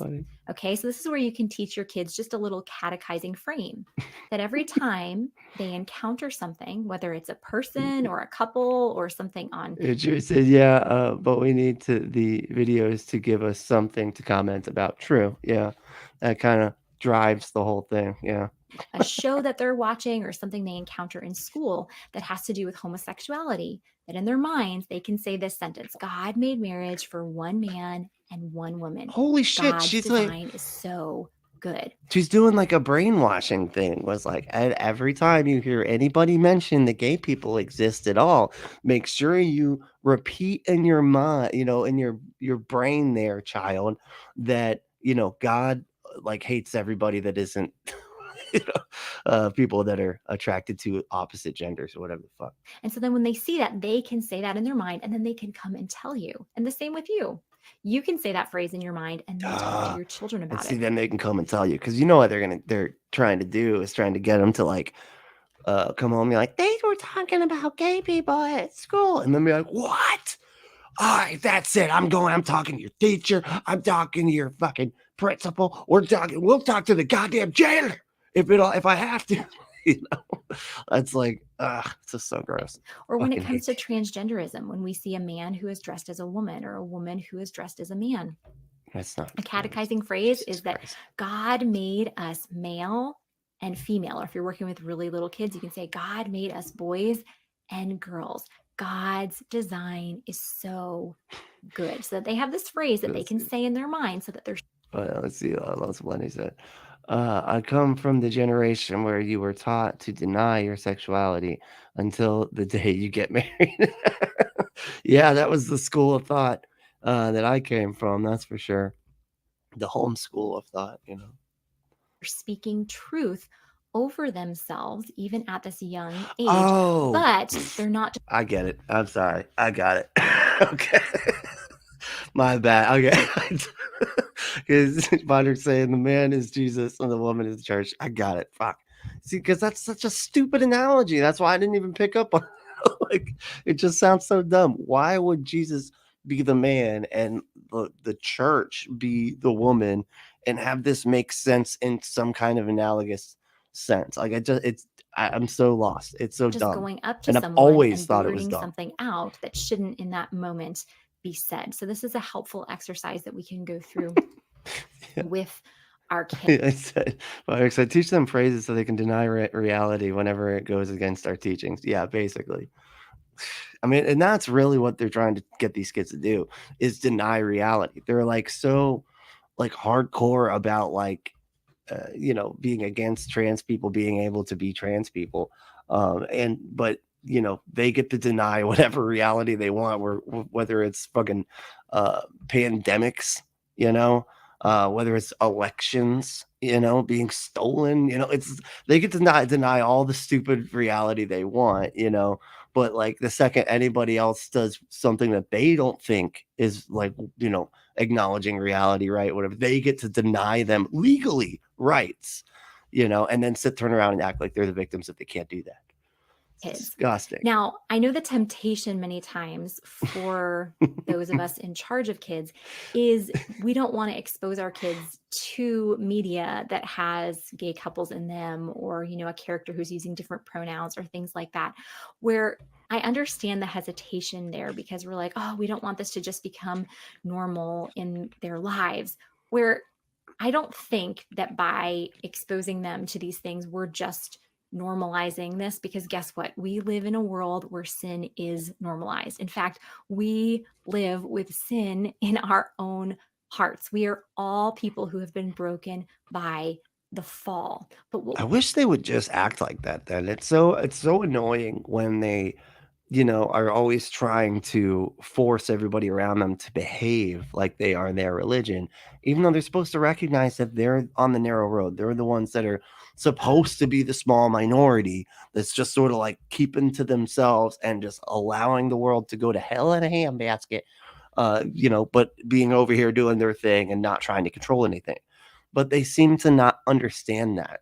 Okay, so this is where you can teach your kids just a little catechizing frame that every time they encounter something, whether it's a person or a couple or something on. Drew said, but we need the videos to give us something to comment about. True, yeah, that kind of drives the whole thing. Yeah. A show that they're watching or something they encounter in school that has to do with homosexuality, that in their minds they can say this sentence: God made marriage for one man and one woman. Holy shit, God's she's design like, is so good. She's doing like a brainwashing thing. Was like, every time you hear anybody mention that gay people exist at all, make sure you repeat in your mind, in your brain there, child, that God like hates everybody that isn't people that are attracted to opposite genders or whatever the fuck. And so then when they see that, they can say that in their mind, and then they can come and tell you. And the same with you. You can say that phrase in your mind and then talk to your children about it. Then they can come and tell you, because you know what they're trying to do is trying to get them to like come home and be like, they were talking about gay people at school, and then be like, what? All right, that's it. I'm talking to your teacher. I'm talking to your fucking principal. We'll talk to the goddamn jailer if I have to. That's like, it's just so gross. Or when it comes to transgenderism, when we see a man who is dressed as a woman or a woman who is dressed as a man. That's not a catechizing phrase is that God made us male and female. Or if you're working with really little kids, you can say God made us boys and girls. God's design is so good. So that they have this phrase that they can say in their mind so that they're. Let's see. Lots of Lenny said. I come from the generation where you were taught to deny your sexuality until the day you get married. Yeah, that was the school of thought that I came from. That's for sure. The home school of thought, speaking truth over themselves, even at this young age. Oh, but they're not. I get it. I'm sorry. I got it. Okay. My bad. Okay. Because Bonner's saying the man is Jesus and the woman is the church. I got it. Fuck. See, because that's such a stupid analogy. That's why I didn't even pick up on it. Like, it just sounds so dumb. Why would Jesus be the man and the church be the woman and have this make sense in some kind of analogous sense? Like, I'm so lost. It's so just dumb. Going up to and someone I've always and thought it was blurting dumb. something out that shouldn't in that moment be said. So this is a helpful exercise that we can go through with our kids. I said, teach them phrases so they can deny reality whenever it goes against our teachings. Yeah, basically. I mean, and that's really what they're trying to get these kids to do, is deny reality. They're like so like hardcore about like being against trans people being able to be trans people, but they get to deny whatever reality they want, whether it's fucking pandemics, whether it's elections, being stolen, they get to deny all the stupid reality they want, but like the second anybody else does something that they don't think is like, acknowledging reality, right? Whatever, they get to deny them legally rights, and then turn around and act like they're the victims if they can't do that. kids. disgusting. Now, I know the temptation many times for those of us in charge of kids is we don't want to expose our kids to media that has gay couples in them, or, a character who's using different pronouns or things like that, where I understand the hesitation there because we're like, oh, we don't want this to just become normal in their lives. Where I don't think that by exposing them to these things, we're just normalizing this, because guess what? We live in a world where sin is normalized. In fact, we live with sin in our own hearts. We are all people who have been broken by the fall. But what I wish they would just act like that then. It's so annoying when they, are always trying to force everybody around them to behave like they are their religion, even though they're supposed to recognize that they're on the narrow road. They're the ones that are supposed to be the small minority that's just sort of like keeping to themselves and just allowing the world to go to hell in a handbasket, but being over here doing their thing and not trying to control anything. But they seem to not understand that.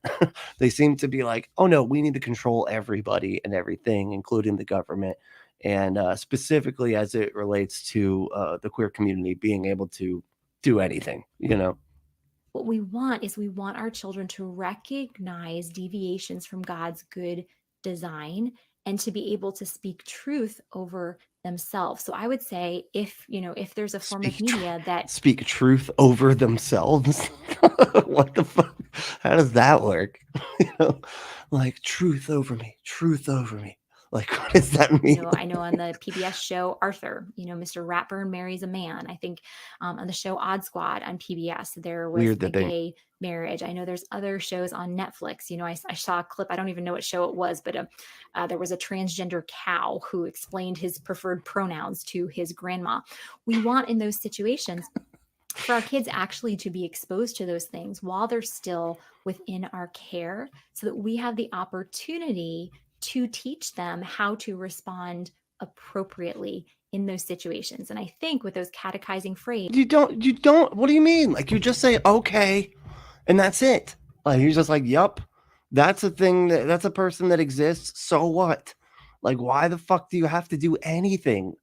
They seem to be like, oh no, we need to control everybody and everything, including the government. And specifically as it relates to the queer community being able to do anything. what we want is we want our children to recognize deviations from God's good design and to be able to speak truth over themselves. So I would say if there's a form of Speak, tr- media that speak truth over themselves. What the fuck? How does that work? you know, like truth over me. Like, what does that mean? I know on the PBS show Arthur, Mr. Ratburn marries a man. I think on the show Odd Squad on PBS, there was Weird a that they gay marriage. I know there's other shows on Netflix. I saw a clip. I don't even know what show it was, but there was a transgender cow who explained his preferred pronouns to his grandma. We want in those situations for our kids actually to be exposed to those things while they're still within our care, so that we have the opportunity to teach them how to respond appropriately in those situations. And I think with those catechizing phrases, you don't what do you mean? Like, you just say okay and that's it. Like, you're just like, yup, that's a person that exists. So what? Like, why the fuck do you have to do anything?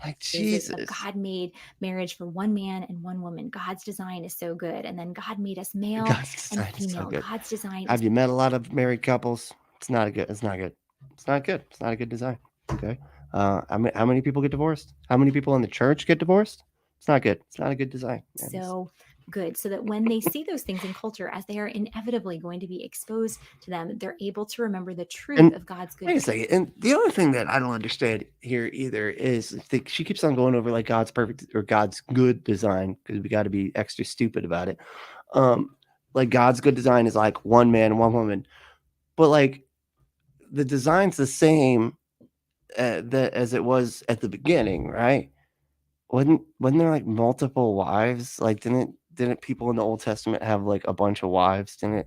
Like, of Jesus. God made marriage for one man and one woman. God's design is so good. And then God made us male God's and design is so female. good. God's design is Have you met a lot of married couples? It's not a good. It's not good. It's not good. It's not a good design. Okay. How many people get divorced? How many people in the church get divorced? It's not good. It's not a good design. so good, so that when they see those things in culture, as they are inevitably going to be exposed to them, they're able to remember the truth And of God's good. wait a second. And the other thing that I don't understand here either is she keeps on going over like God's perfect or God's good design, because we got to be extra stupid about it. Like, God's good design is like one man, one woman, but like the design's the same as it was at the beginning, right? Wasn't there like multiple wives? Like, didn't people in the Old Testament have like a bunch of wives? Didn't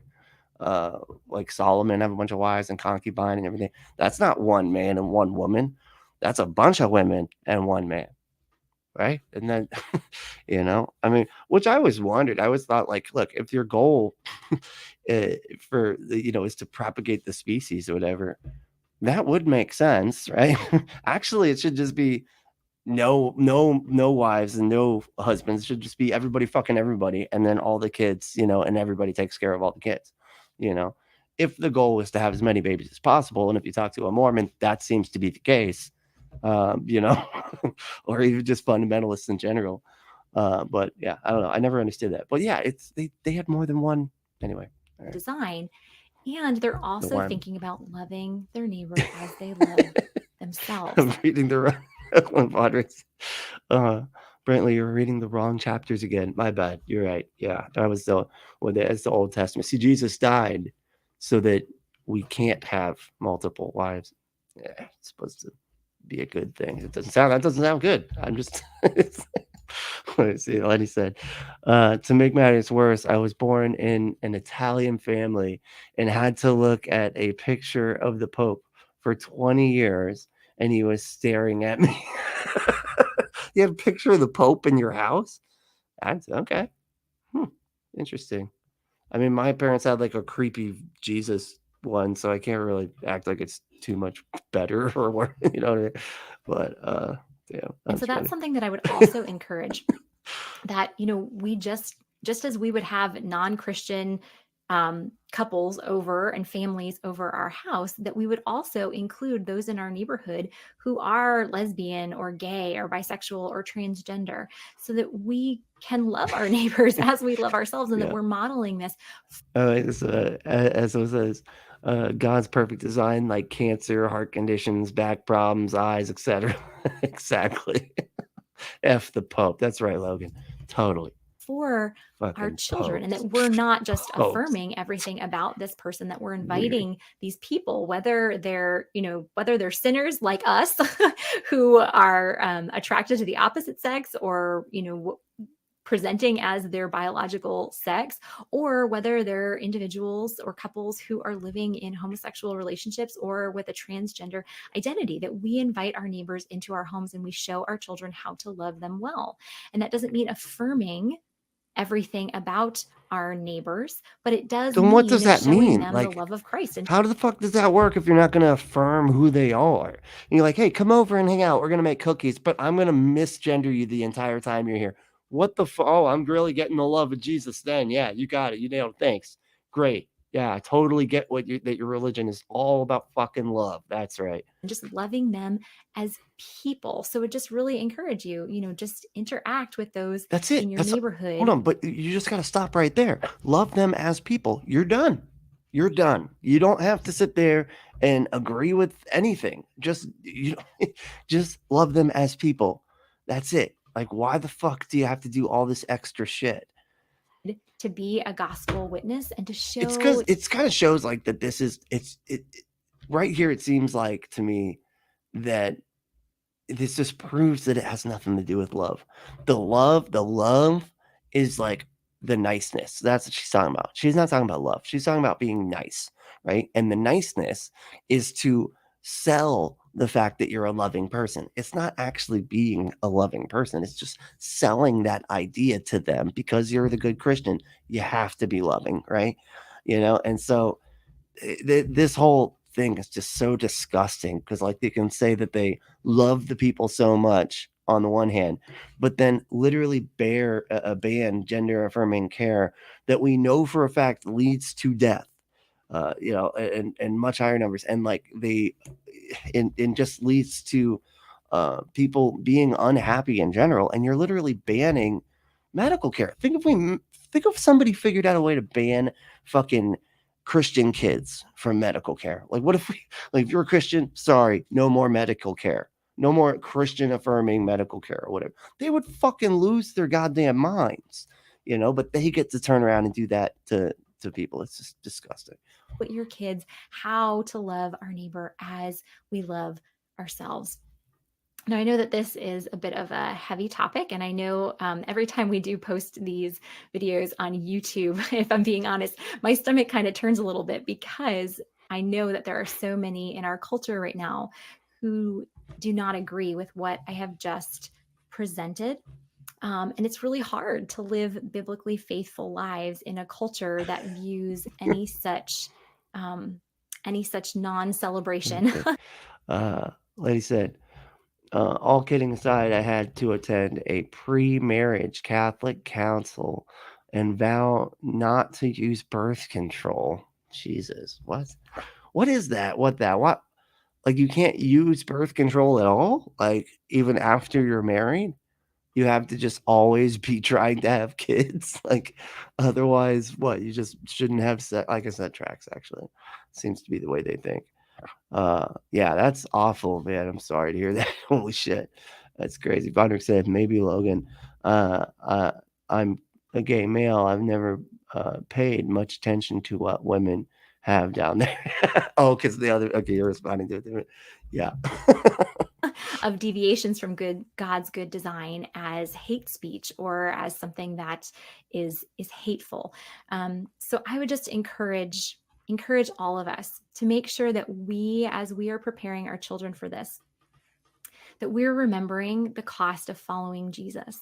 like Solomon have a bunch of wives and concubine and everything? That's not one man and one woman. That's a bunch of women and one man, right? And then, I mean, which I always wondered. I always thought, like, look, if your goal for is to propagate the species or whatever, that would make sense, right? Actually, it should just be no wives and no husbands. It should just be everybody fucking everybody, and then all the kids, and everybody takes care of all the kids, you know. If the goal is to have as many babies as possible, and if you talk to a Mormon, that seems to be the case, you know, or even just fundamentalists in general. But yeah, I don't know. I never understood that. But yeah, they had more than one anyway. All right. Design, and they're The also one. thinking about loving their neighbor as they love themselves. I'm reading the wrong one, Padres. Uh, Brantley, you're reading the wrong chapters again. My bad. You're right. Yeah, that was that's the Old Testament. See, Jesus died so that we can't have multiple wives. Yeah, it's supposed to be a good thing. That doesn't sound good. I'm just. Let's see. Lenny said, to make matters worse, I was born in an Italian family and had to look at a picture of the Pope for 20 years, and he was staring at me. You have a picture of the Pope in your house? That's okay. Hmm. Interesting. I mean, my parents had like a creepy Jesus one, so I can't really act like it's too much better or what, you know what I mean? But yeah, And so that's that's funny. something that I would also encourage, that, we just as we would have non-Christian couples over and families over our house, that we would also include those in our neighborhood who are lesbian or gay or bisexual or transgender, so that we can love our neighbors as we love ourselves, and that Yeah. we're modeling this. It's, as it says, God's perfect design, like cancer, heart conditions, back problems, eyes, etc. Exactly. F the Pope. That's right, Logan. Totally. For our Fucking children, and popes. that we're not just Popes. affirming everything about this person, that we're Weird. inviting these people, whether they're sinners like us who are attracted to the opposite sex, or presenting as their biological sex, or whether they're individuals or couples who are living in homosexual relationships or with a transgender identity, that we invite our neighbors into our homes and we show our children how to love them well. And that doesn't mean affirming everything about our neighbors, but it does Then what does mean that showing mean? them the Like, love of Christ. And how the fuck does that work if you're not gonna affirm who they are? And you're like, hey, come over and hang out. We're gonna make cookies, but I'm gonna misgender you the entire time you're here. What the oh, I'm really getting the love of Jesus then. Yeah, you got it. You nailed it. Thanks. Great. Yeah, I totally get that your religion is all about fucking love. That's right. just loving them as people. So it just really encourage you, just interact with those That's in it. your That's hold neighborhood. on, but you just gotta stop right there. Love them as people. You're done. You're done. You don't have to sit there and agree with anything. Just love them as people. That's it. Like, why the fuck do you have to do all this extra shit? To be a gospel witness and to It's because show. it's kind of shows like that. This is right here. It seems like to me that this just proves that it has nothing to do with love. The love is like the niceness. That's what she's talking about. She's not talking about love. She's talking about being nice, right? And the niceness is to sell the fact that you're a loving person. It's not actually being a loving person. It's just selling that idea to them because you're the good Christian. You have to be loving, right? And so this whole thing is just so disgusting because like they can say that they love the people so much on the one hand, but then literally bear a ban gender affirming care that we know for a fact leads to death, and much higher numbers, and like they and just leads to people being unhappy in general, and you're literally banning medical care. Think if somebody figured out a way to ban fucking Christian kids from medical care. Like, what if we, like, if you're a Christian, sorry, no more medical care, no more Christian affirming medical care or whatever. They would fucking lose their goddamn minds, But they get to turn around and do that to people. It's just disgusting. With your kids how to love our neighbor as we love ourselves. Now, I know that this is a bit of a heavy topic, and I know every time we do post these videos on YouTube, if I'm being honest, my stomach kind of turns a little bit, because I know that there are so many in our culture right now who do not agree with what I have just presented. And it's really hard to live biblically faithful lives in a culture that views um, any such non-celebration. Okay. Lady said, all kidding aside, I had to attend a pre-marriage Catholic council and vow not to use birth control. Jesus, what? What is that? What? Like, you can't use birth control at all? Like, even after you're married? You have to just always be trying to have kids? Like, otherwise, what? You just shouldn't have sex? I guess that tracks, actually. Seems to be the way they think. Yeah, that's awful, man. I'm sorry to hear that. Holy shit. That's crazy. Bodrick said, maybe Logan. Uh, uh, I'm a gay male. I've never paid much attention to what women have down there. Oh, because the other, okay, you're responding to it. Yeah. Of deviations from God's good design as hate speech, or as something that is hateful. So I would just encourage all of us to make sure that as we are preparing our children for this, that we're remembering the cost of following Jesus.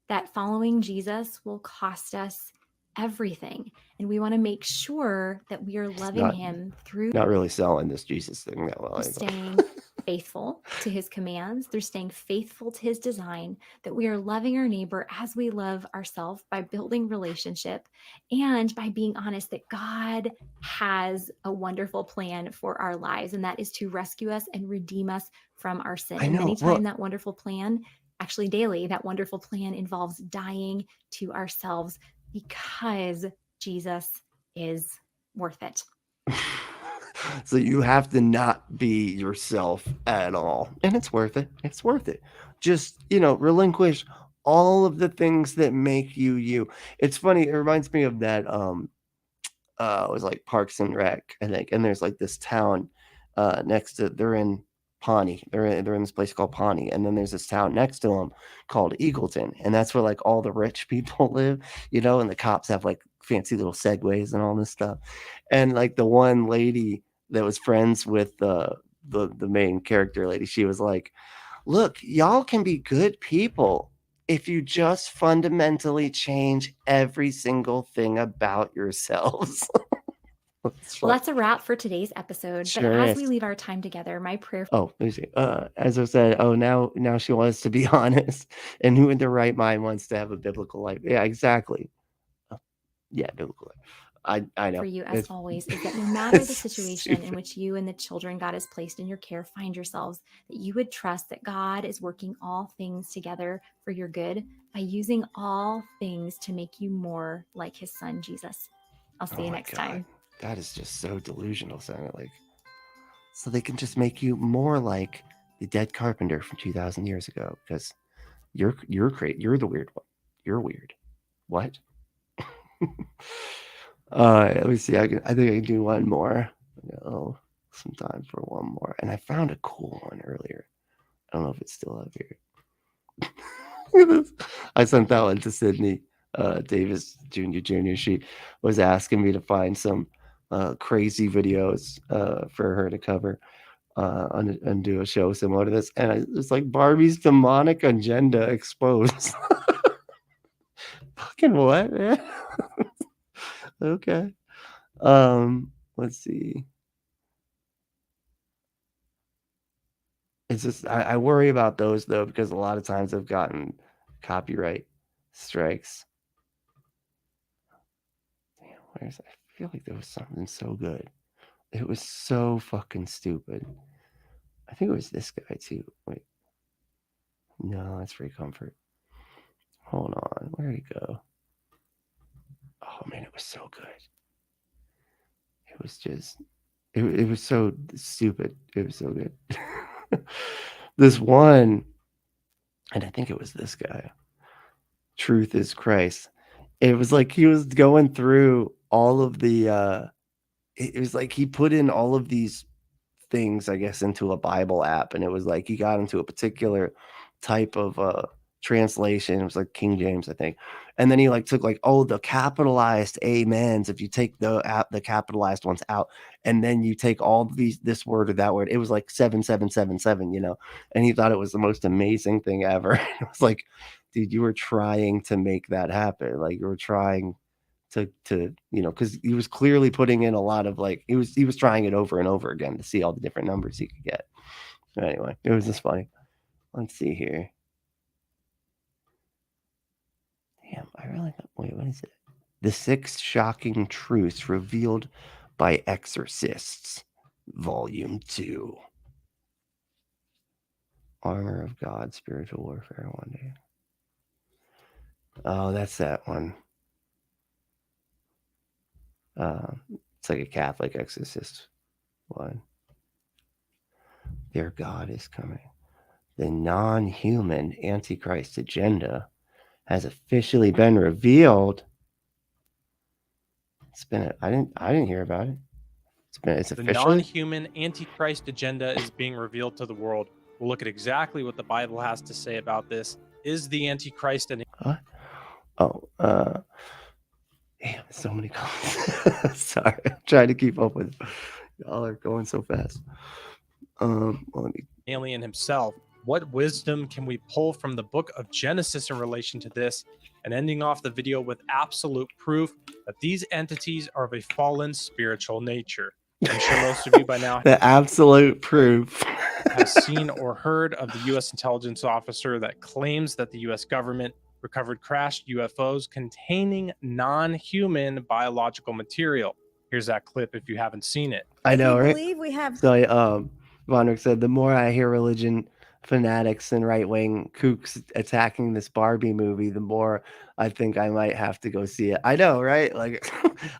That following Jesus will cost us everything. And we want to make sure that we are It's loving him through not really selling this Jesus thing that well. staying faithful to his commands, through staying faithful to his design, that we are loving our neighbor as we love ourselves by building relationship and by being honest that God has a wonderful plan for our lives, and that is to rescue us and redeem us from our sin. I And know. many Well, times that wonderful plan, actually daily, that wonderful plan involves dying to ourselves because Jesus is worth it. so you have to not be yourself at all. And it's worth it. It's worth it. Just, relinquish all of the things that make you you. It's funny, it reminds me of that it was like Parks and Rec, I think. And there's like this town next to they're in Pawnee. They're in this place called Pawnee, and then there's this town next to them called Eagleton, and that's where like all the rich people live, and the cops have like fancy little segways and all this stuff. And like the one lady that was friends with the main character lady, she was like, "Look, y'all can be good people if you just fundamentally change every single thing about yourselves." Well, that's a wrap for today's episode. But Sure as is. we leave our time together, my prayer Oh, let me see. As I said, now she wants to be honest, and who in their right mind wants to have a biblical life? Yeah, exactly. Uh, yeah, biblical life. I for know. you, as It's always, is that no matter the it's situation in stupid. which you and the children God has placed in your care find yourselves, that you would trust that God is working all things together for your good by using all things to make you more like his son, Jesus. I'll see Oh you my next god, time. that is just so delusional. Sounding like so they can just make you more like the dead carpenter from 2,000 years ago because you're great. You're the weird one. You're weird. What? Let me see. I think I can do one more. Oh, some time for one more. And I found a cool one earlier. I don't know if it's still up here. Look at this. I sent that one to Sydney Davis Jr. She was asking me to find some crazy videos for her to cover and do a show similar to this. And it's like Barbie's demonic agenda exposed. Fucking what, man? Okay. Let's see. It's just I worry about those though because a lot of times I've gotten copyright strikes. Damn, where's I feel like there was something so good. It was so fucking stupid. I think it was this guy too. Wait, no, that's free comfort. Hold on, where'd he go? Oh man, it was so good. It was just it was so stupid. It was so good. This one, and I think it was this guy. Truth is Christ. It was like he was going through all of the it was like he put in all of these things, I guess, into a Bible app, and it was like he got into a particular type of translation. It was like King James, I think. And then he like took like, oh, the capitalized amens. If you take the capitalized ones out, and then you take all these this word or that word, it was like 7777, And he thought it was the most amazing thing ever. It was like, dude, you were trying to make that happen. Like you were trying to because he was clearly putting in a lot of like he was trying it over and over again to see all the different numbers he could get. But anyway, it was just funny. Let's see here. Damn, I really thought, wait, what is it? The Six Shocking Truths Revealed by Exorcists, Volume 2. Armor of God, Spiritual Warfare, one day. Oh, that's that one. It's like a Catholic exorcist one. Their God is coming. The non-human Antichrist agenda has officially been revealed. I didn't hear about it. It's The officially. non-human Antichrist agenda is being revealed to the world. We'll look at exactly what the Bible has to say about this. Is the Antichrist an What? Oh, damn, so many comments. Sorry, I'm trying to keep up with. Y'all are going so fast. Well, let me. alien himself? What wisdom can we pull from the book of Genesis in relation to this? and ending off the video with absolute proof that these entities are of a fallen spiritual nature. I'm sure most of you by now The absolute proof. have seen or heard of the U.S. intelligence officer that claims that the U.S. government recovered crashed UFOs containing non-human biological material. Here's that clip if you haven't seen it. I know, we right? believe we have So, Vonrick said, the more I hear religion fanatics and right-wing kooks attacking this Barbie movie, the more I think I might have to go see it. I know, right? Like,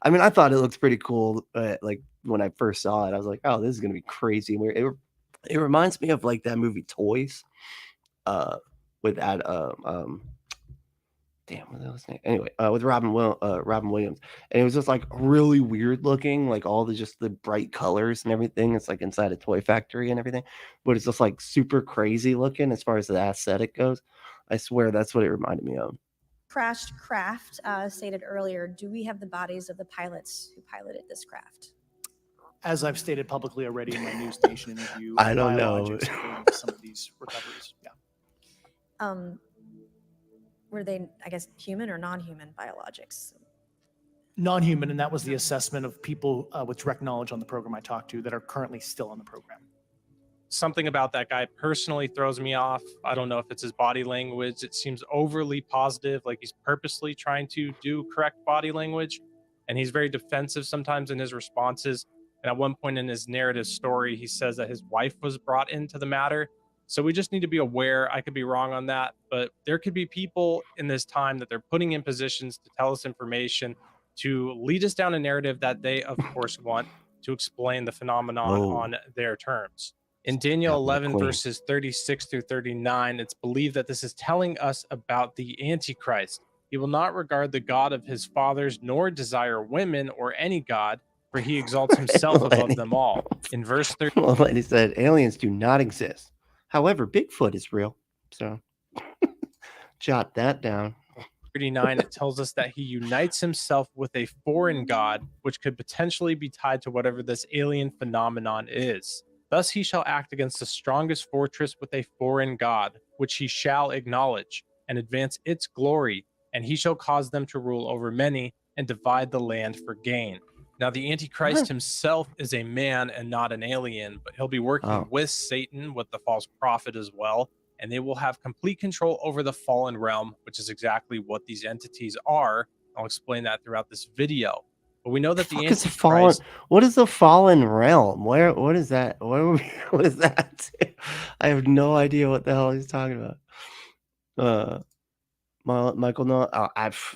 I mean, I thought it looked pretty cool. Like when I first saw it, I was like, oh, this is gonna be crazy. It reminds me of like that movie Toys, with damn, what was his name? Anyway, with Robin Williams, and it was just like really weird looking, like all the bright colors and everything. It's like inside a toy factory and everything, but it's just like super crazy looking as far as the aesthetic goes. I swear that's what it reminded me of. crashed craft stated earlier. Do we have the bodies of the pilots who piloted this craft? As I've stated publicly already in my news station interview, I don't know. biologics are going into some of these recoveries. Yeah. Were they, I guess, human or non-human biologics? Non-human, and that was the assessment of people with direct knowledge on the program I talked to that are currently still on the program. Something about that guy personally throws me off. I don't know if it's his body language. It seems overly positive, like he's purposely trying to do correct body language. And he's very defensive sometimes in his responses. And at one point in his narrative story, he says that his wife was brought into the matter. So we just need to be aware. I could be wrong on that, but there could be people in this time that they're putting in positions to tell us information, to lead us down a narrative that they, of course, want to explain the phenomenon on their terms. In Daniel 11, verses 36 through 39, it's believed that this is telling us about the Antichrist. He will not regard the God of his fathers, nor desire women or any God, for he exalts himself above them all. In verse 30, Well, like he said, aliens do not exist. However, Bigfoot is real. So jot that down. 39, it tells us that he unites himself with a foreign god, which could potentially be tied to whatever this alien phenomenon is. Thus he shall act against the strongest fortress with a foreign god, which he shall acknowledge, and advance its glory, and he shall cause them to rule over many, and divide the land for gain. Now, the Antichrist himself is a man and not an alien, but he'll be working with Satan, with the false prophet as well, and they will have complete control over the fallen realm, which is exactly what these entities are. I'll explain that throughout this video. But we know that the Antichrist... What is the fallen realm? What is that? What is that? I have no idea what the hell he's talking about. Michael Knowles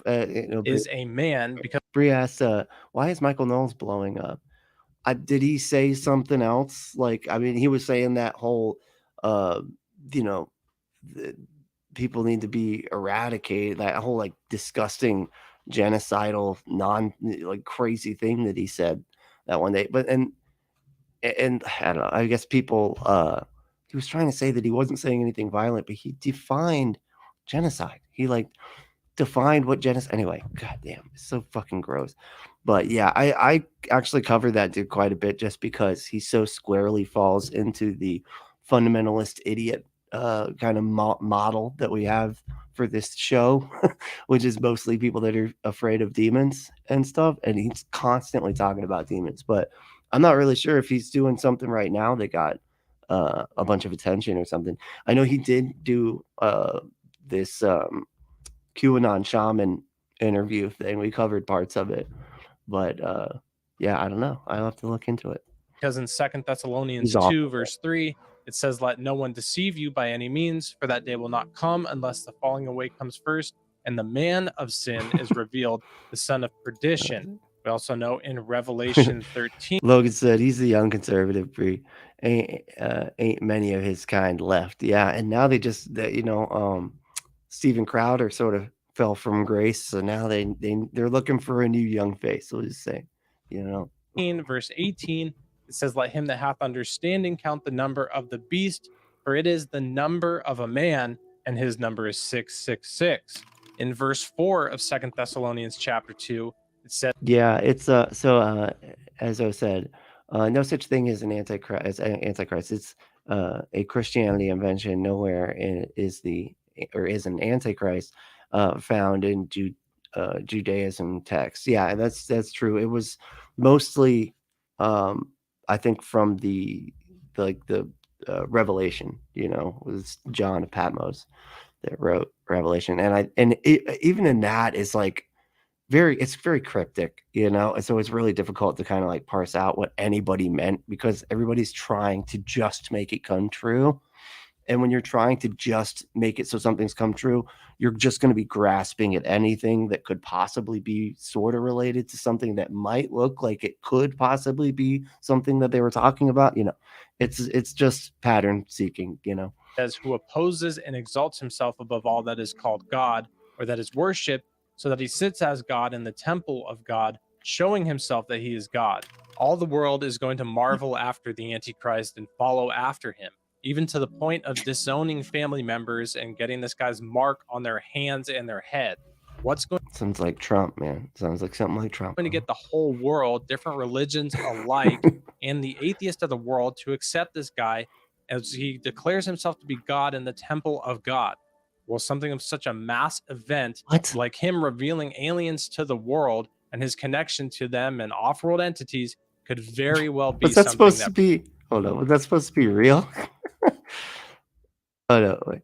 is a man because Bree asked, why is Michael Knowles blowing up? Did he say something else? Like, I mean, he was saying that whole, people need to be eradicated. That whole like disgusting, genocidal, crazy thing that he said that one day. But and I don't know. I guess people. He was trying to say that he wasn't saying anything violent, but he defined genocide. He defined what genocide. Anyway, goddamn, it's so fucking gross. But yeah, I actually covered that dude quite a bit just because he so squarely falls into the fundamentalist idiot kind of model that we have for this show, which is mostly people that are afraid of demons and stuff. And he's constantly talking about demons, but I'm not really sure if he's doing something right now that got a bunch of attention or something. I know he did do this QAnon shaman interview thing. We covered parts of it, but yeah, I don't know. I'll have to look into it. Because in 2 Thessalonians 2, verse 3, it says, let no one deceive you by any means, for that day will not come unless the falling away comes first, and the man of sin is revealed, the son of perdition. We also know in Revelation 13. Logan said he's the young conservative, Bree. Ain't many of his kind left. Yeah, and now they just, Steven Crowder sort of fell from grace, so now they're looking for a new young face. We'll just say, Verse 18, it says, let him that hath understanding count the number of the beast, for it is the number of a man, and his number is 666. In verse 4 of 2 Thessalonians chapter 2, it says, yeah, it's as I said, no such thing as an antichrist. It's a Christianity invention. Nowhere is an antichrist. found in Judaism texts. Yeah, that's true. It was mostly, I think, from the Revelation. Was John of Patmos that wrote Revelation, even in that is like it's very cryptic, and so it's really difficult to kind of like parse out what anybody meant because everybody's trying to just make it come true. And when you're trying to just make it so something's come true, you're just going to be grasping at anything that could possibly be sort of related to something that might look like it could possibly be something that they were talking about. It's just pattern seeking. As who opposes and exalts himself above all that is called God or that is worshipped, so that he sits as God in the temple of God, showing himself that he is God. All the world is going to marvel after the Antichrist and follow after him, even to the point of disowning family members and getting this guy's mark on their hands and their head. What's going Sounds like Trump, man. Sounds like something like Trump. to get the whole world, different religions alike, and the atheist of the world to accept this guy as he declares himself to be God in the temple of God? Well, something of such a mass event, What? like him revealing aliens to the world and his connection to them and off-world entities, could very well be Was that something supposed to be? Hold on. Was that supposed to be real? Oh no! Wait.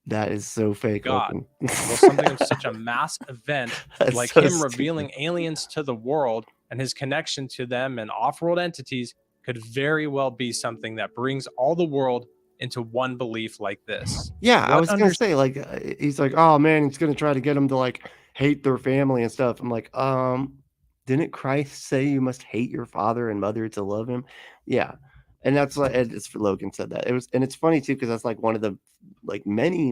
That is so fake. God. Looking. Well, something of such a mass event, That's like so him stupid. revealing aliens to the world and his connection to them and off-world entities, could very well be something that brings all the world into one belief like this. Yeah, I What was gonna say, like, he's like, oh man, he's gonna try to get them to like hate their family and stuff. I'm like, didn't Christ say you must hate your father and mother to love him? Yeah, and that's like it's for Logan said that. And it's funny too because that's like one of the like many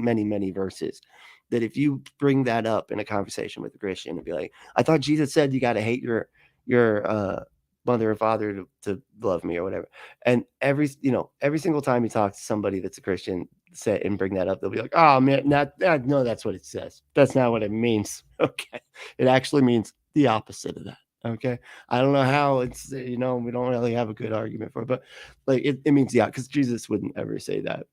verses that if you bring that up in a conversation with a Christian and be like, I thought Jesus said you got to hate your mother and father to love me or whatever. And every single time you talk to somebody that's a Christian, say and bring that up, they'll be like, "Oh man, no, that's what it says. That's not what it means." Okay, it actually means the opposite of that. Okay, I don't know how it's we don't really have a good argument for it, but like it means because Jesus wouldn't ever say that,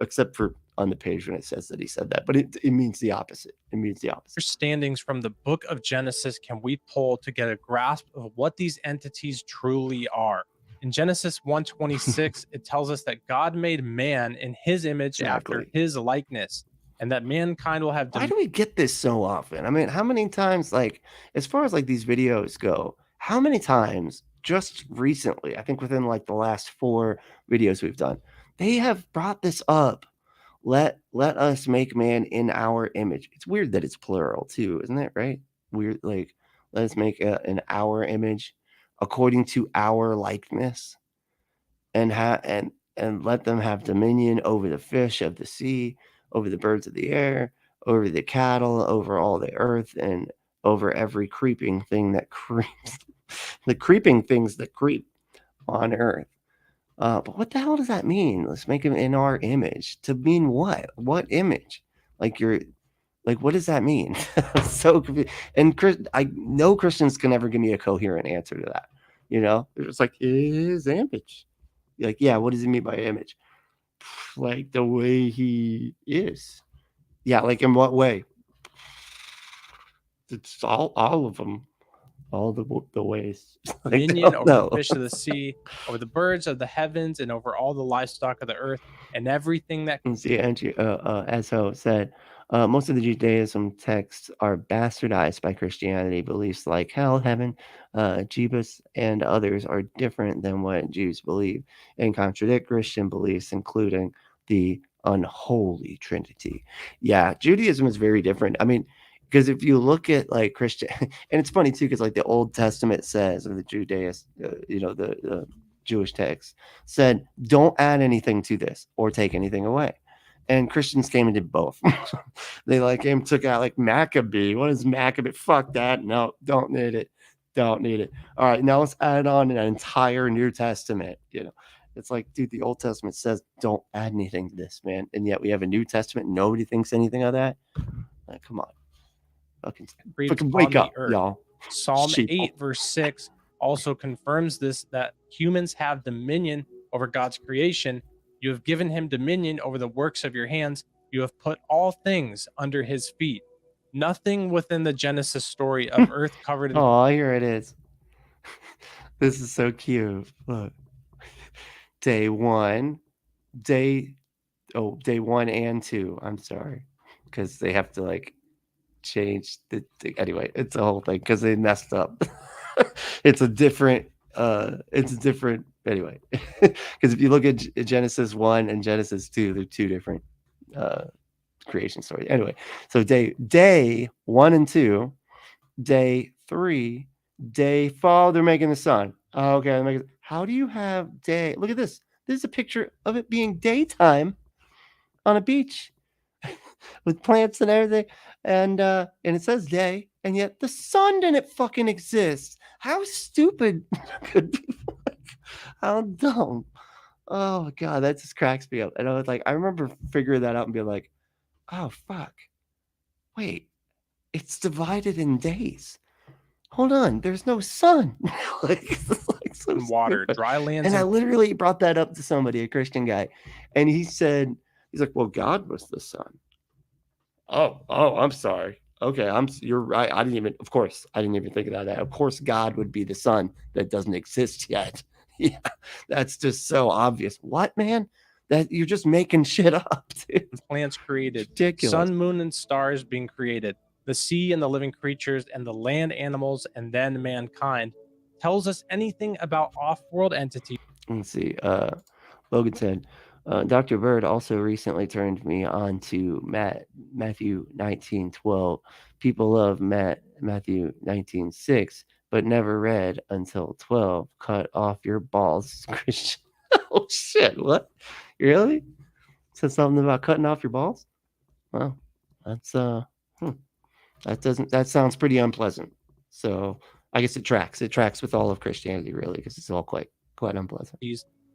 except for on the page when it says that he said that, but it means the opposite. It means the opposite. understandings from the book of Genesis can we pull to get a grasp of what these entities truly are? In Genesis 1:26, it tells us that God made man in his image after Exactly. his likeness, and that mankind will have Why do we get this so often? I mean, how many times, like, as far as like these videos go, how many times just recently, I think within like the last 4 videos we've done, they have brought this up. Let us make man in our image. It's weird that it's plural too, isn't it? Right? Weird, like, let us make an our image according to our likeness, and let them have dominion over the fish of the sea, over the birds of the air, over the cattle, over all the earth, and over every creeping thing that creeps, the creeping things that creep on earth. But what the hell does that mean? Let's make him in our image. To mean what? What image? Like what does that mean? So confused. And I know Christians can never give me a coherent answer to that. They're just like his image. Like, yeah, what does he mean by image? Like the way he is. Yeah, like in what way? It's all of them. All the ways. Like, dominion over no. the fish of the sea, over the birds of the heavens, and over all the livestock of the earth, and everything that And see, Esso said, most of the Judaism texts are bastardized by Christianity. Beliefs like hell, heaven, Jebus, and others are different than what Jews believe and contradict Christian beliefs, including the unholy Trinity. Yeah, Judaism is very different. I mean, because if you look at like Christian, and it's funny too, because like the Old Testament says, or the Judaist, the Jewish text said, don't add anything to this or take anything away. And Christians came and did both. They like came took out like Maccabee. What is Maccabee? Fuck that. No, don't need it. Don't need it. All right, now let's add on an entire New Testament. It's like, dude, the Old Testament says don't add anything to this, man. And yet we have a New Testament. Nobody thinks anything of that. Like, come on. Fucking wake up, y'all. Psalm Sheeple. 8 verse 6 also confirms this, that humans have dominion over God's creation. You have given him dominion over the works of your hands. You You have put all things under his feet. Nothing within the Genesis story of earth covered in Oh, here it is. This is so cute. Look. Day 1, day 1 and 2. I'm sorry. Because they have to like change anyway, it's a whole thing because they messed up. It's a different anyway. Because if you look at Genesis 1 and Genesis 2, they're two different creation stories. Anyway, so day 1 and 2, day 3, day 4, they're making the sun. Oh, okay, how do you have day? Look at this. This is a picture of it being daytime on a beach with plants and everything, and it says day, and yet the sun didn't fucking exist. How stupid could people? How dumb? Oh my god, that just cracks me up. And I was like, I remember figuring that out and being like, oh fuck, wait, it's divided in days. Hold on, there's no sun. It's like so water, stupid. dry lands, And I literally brought that up to somebody, a Christian guy, and he's like, well, God was the sun. Oh, I'm sorry. Okay, you're right. Of course, I didn't even think about that. Of course, God would be the sun that doesn't exist yet. Yeah, that's just so obvious. What, man? That you're just making shit up, dude. plants created, Ridiculous. sun, moon, and stars being created, the sea and the living creatures, and the land animals, and then mankind, tells us anything about off-world entities. Let's see. Logan said, Dr. Bird also recently turned me on to Matthew 19:12. People love Matthew 19:6, but never read until 12. Cut off your balls, Christian. Oh shit! What? Really? Said something about cutting off your balls? Well, that's that sounds pretty unpleasant. So I guess it tracks. It tracks with all of Christianity, really, because it's all quite unpleasant.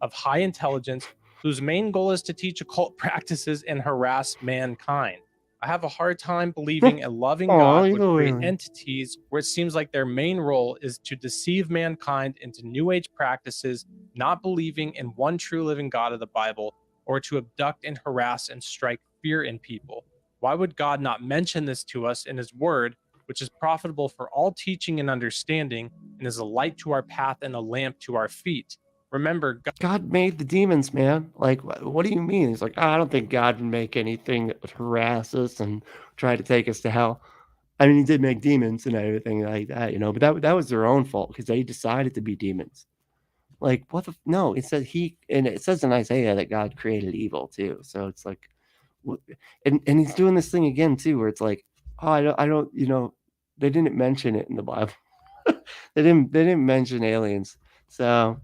Of high intelligence, whose main goal is to teach occult practices and harass mankind. I have a hard time believing a loving God would create entities where it seems like their main role is to deceive mankind into New Age practices, not believing in one true living God of the Bible, or to abduct and harass and strike fear in people. Why would God not mention this to us in his word, which is profitable for all teaching and understanding, and is a light to our path and a lamp to our feet? Remember, God made the demons, man. Like, what do you mean? He's like, I don't think God would make anything that would harass us and try to take us to hell. I mean, he did make demons and everything like that, but that was their own fault because they decided to be demons. Like, what the? No, it says it says in Isaiah that God created evil too. So it's like, and he's doing this thing again too, where it's like, oh, I don't, they didn't mention it in the Bible. they didn't mention aliens, so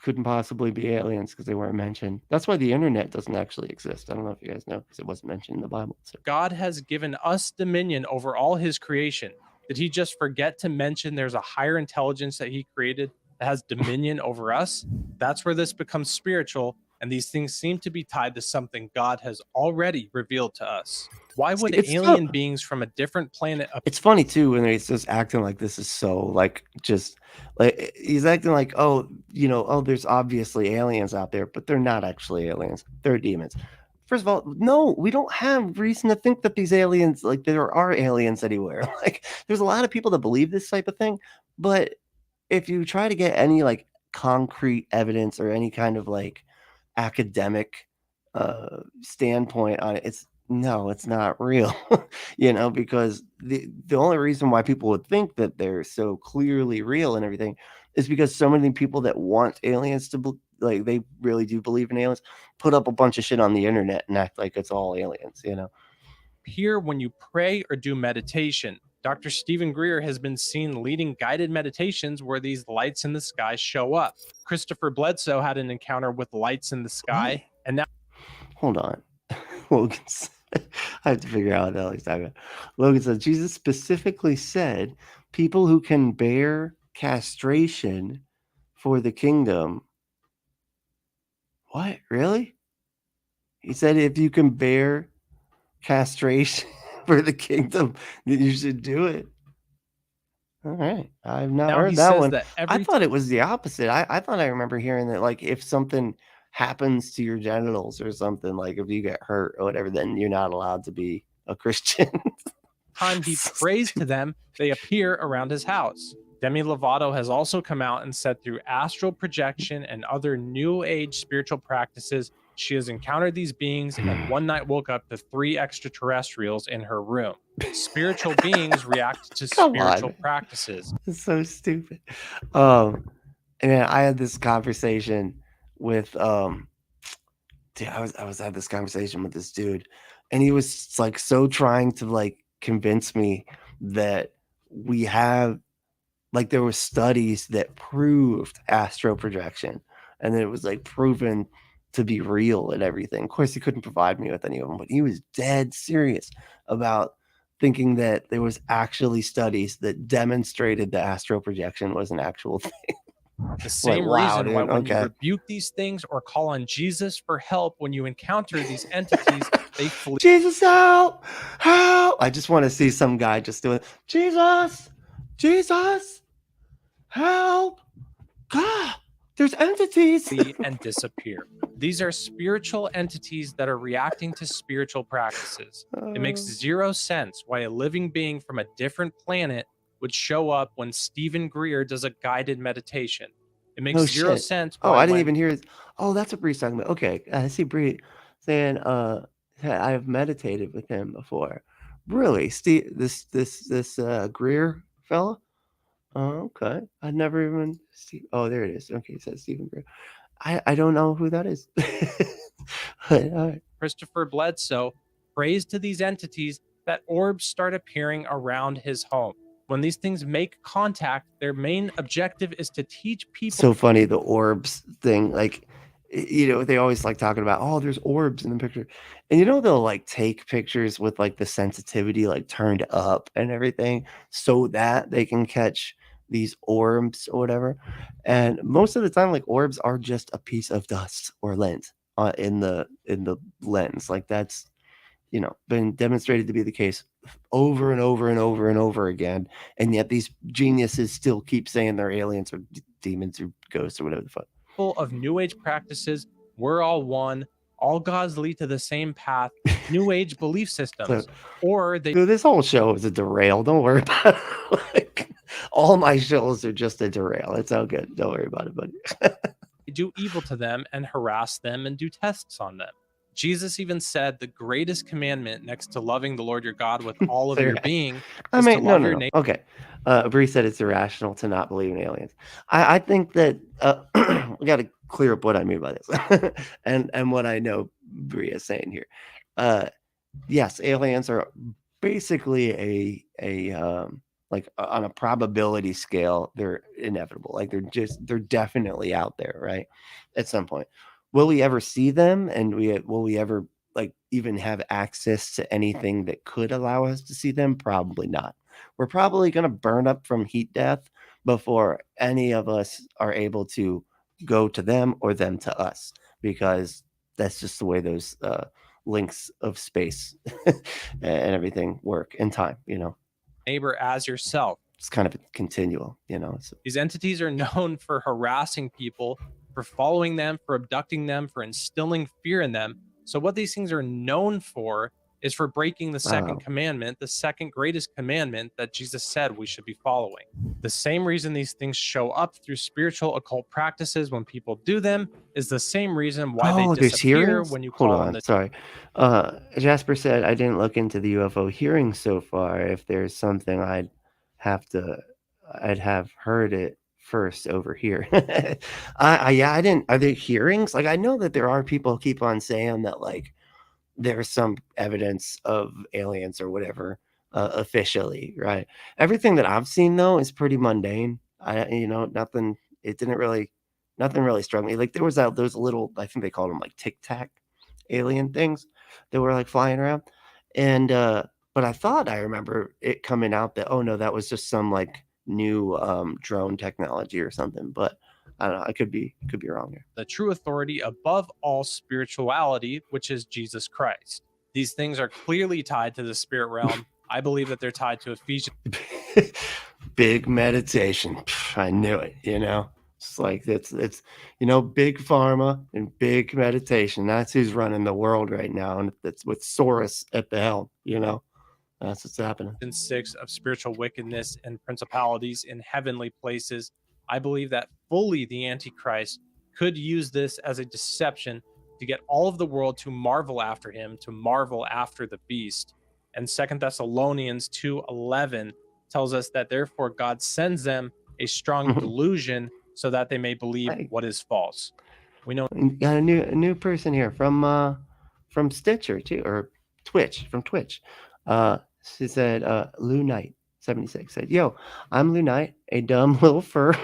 couldn't possibly be aliens because they weren't mentioned. That's why the internet doesn't actually exist. I don't know if you guys know, because it wasn't mentioned in the Bible. So. God has given us dominion over all his creation. Did he just forget to mention there's a higher intelligence that he created that has dominion over us? That's where this becomes spiritual, and these things seem to be tied to something God has already revealed to us. Why would alien beings from a different planet... It's funny, too, when he's just acting like this is so, like, just... Like, he's acting like, there's obviously aliens out there, but they're not actually aliens. They're demons. First of all, no, we don't have reason to think that these aliens, like, there are aliens anywhere. Like, there's a lot of people that believe this type of thing, but if you try to get any, like, concrete evidence or any kind of, like, academic standpoint on it, it's not real. Because the only reason why people would think that they're so clearly real and everything is because so many people that want aliens to they really do believe in aliens put up a bunch of shit on the internet and act like it's all aliens. Here, when you pray or do meditation, Dr. Stephen Greer has been seen leading guided meditations where these lights in the sky show up. Christopher Bledsoe had an encounter with lights in the sky, and now... Hold on. Logan said, I have to figure out what the hell he's talking about. Logan said, Jesus specifically said, people who can bear castration for the kingdom. What? Really? He said, if you can bear castration for the kingdom, then you should do it. All right. I've not heard that one. I thought it was the opposite. I thought I remember hearing that, like, if something happens to your genitals or something, like if you get hurt or whatever, then you're not allowed to be a Christian. Time he prays to them, they appear around his house. Demi Lovato has also come out and said through astral projection and other new age spiritual practices, she has encountered these beings and one night woke up to 3 extraterrestrials in her room. Spiritual beings react to Come spiritual on. practices. It's so stupid. And then I had this conversation with dude, I was had this conversation with this dude, and he was like so trying to like convince me that we have like there were studies that proved astral projection, and then it was like proven to be real and everything. Of course, he couldn't provide me with any of them, but he was dead serious about thinking that there was actually studies that demonstrated that astral projection was an actual thing. The same wow, reason why dude, when you okay. rebuke these things or call on Jesus for help when you encounter these entities, they flee. Jesus, help! Help! I just want to see some guy just doing Jesus, Jesus, help! God, there's entities. And disappear. These are spiritual entities that are reacting to spiritual practices. It makes zero sense why a living being from a different planet would show up when Stephen Greer does a guided meditation. It makes No zero shit. sense Oh, why I didn't when even hear. Oh, that's what Bree's talking about. Okay, I see Bree saying, I've meditated with him before. Really, Steve, this Greer fella. Oh, okay. I never even see. Oh, there it is. Okay, it says Stephen Greer. I don't know who that is. But, all right. Christopher Bledsoe prays to these entities that orbs start appearing around his home. When these things make contact, their main objective is to teach people. So funny, the orbs thing. Like, you know, they always like talking about, oh, there's orbs in the picture. And you know, they'll like take pictures with like the sensitivity like turned up and everything so that they can catch these orbs or whatever. And most of the time, like orbs are just a piece of dust or lint in the lens. Like that's, you know, been demonstrated to be the case over and over and over and over again. And yet these geniuses still keep saying they're aliens or demons or ghosts or whatever the fuck. Of New Age practices, we're all one. All gods lead to the same path. New Age belief systems, So, or they dude, this whole show is a derail. Don't worry about it. Like, all my shows are just a derail. It's all good. Don't worry about it, buddy. do evil to them and harass them and do tests on them. Jesus even said the greatest commandment next to loving the Lord your God with all of your being I is mean, to no, love no, your no. neighbor. Okay. Bree said it's irrational to not believe in aliens. I think that we got to clear up what I mean by this and what I know Bree is saying here. Yes, aliens are basically like on a probability scale, they're inevitable. Like they're definitely out there, right? At some point. Will we ever see them? And will we ever like even have access to anything that could allow us to see them? Probably not. We're probably going to burn up from heat death before any of us are able to go to them or them to us, because that's just the way those links of space and everything work in time, you know. Neighbor as yourself. It's kind of a continual, you know. So. These entities are known for harassing people, for following them, for abducting them, for instilling fear in them. So what these things are known for is for breaking the second commandment, the second greatest commandment that Jesus said we should be following. The same reason these things show up through spiritual occult practices when people do them is the same reason why they disappear when you call on the. Sorry. Jasper said, I didn't look into the UFO hearings so far. If there's something I'd have heard it first over here. I didn't. Are there hearings? Like, I know that there are people keep on saying that like there's some evidence of aliens or whatever officially, right? Everything that I've seen though is pretty mundane. Nothing. It didn't really, nothing really struck me. Like there was those little, I think they called them like Tic Tac alien things that were like flying around, and but I thought I remember it coming out that, oh no, that was just some like new drone technology or something. But I don't know. I could be wrong here. The true authority above all spirituality, which is Jesus Christ. These things are clearly tied to the spirit realm. I believe that they're tied to Ephesians. Big meditation. I knew it, you know. It's like it's big pharma and big meditation. That's who's running the world right now, and it's with Soros at the helm. That's what's happening. And 6 of spiritual wickedness and principalities in heavenly places. I believe that fully the Antichrist could use this as a deception to get all of the world to marvel after him, to marvel after the beast. And Second Thessalonians 2:11 tells us that therefore God sends them a strong delusion so that they may believe Hey. what is false. We know Got a new person here from Stitcher too, or from Twitch. She said Lou Knight 76 said, "Yo, I'm Lou Knight, a dumb little fur.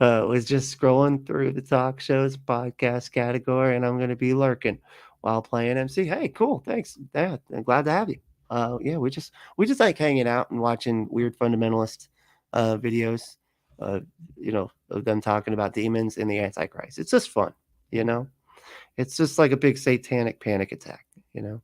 Was just scrolling through the talk shows podcast category, and I'm gonna be lurking while playing MC. Hey, cool, thanks. Yeah, I'm glad to have you. Yeah, we just like hanging out and watching weird fundamentalist videos. Of them talking about demons and the Antichrist. It's just fun, you know? It's just like a big satanic panic attack, you know?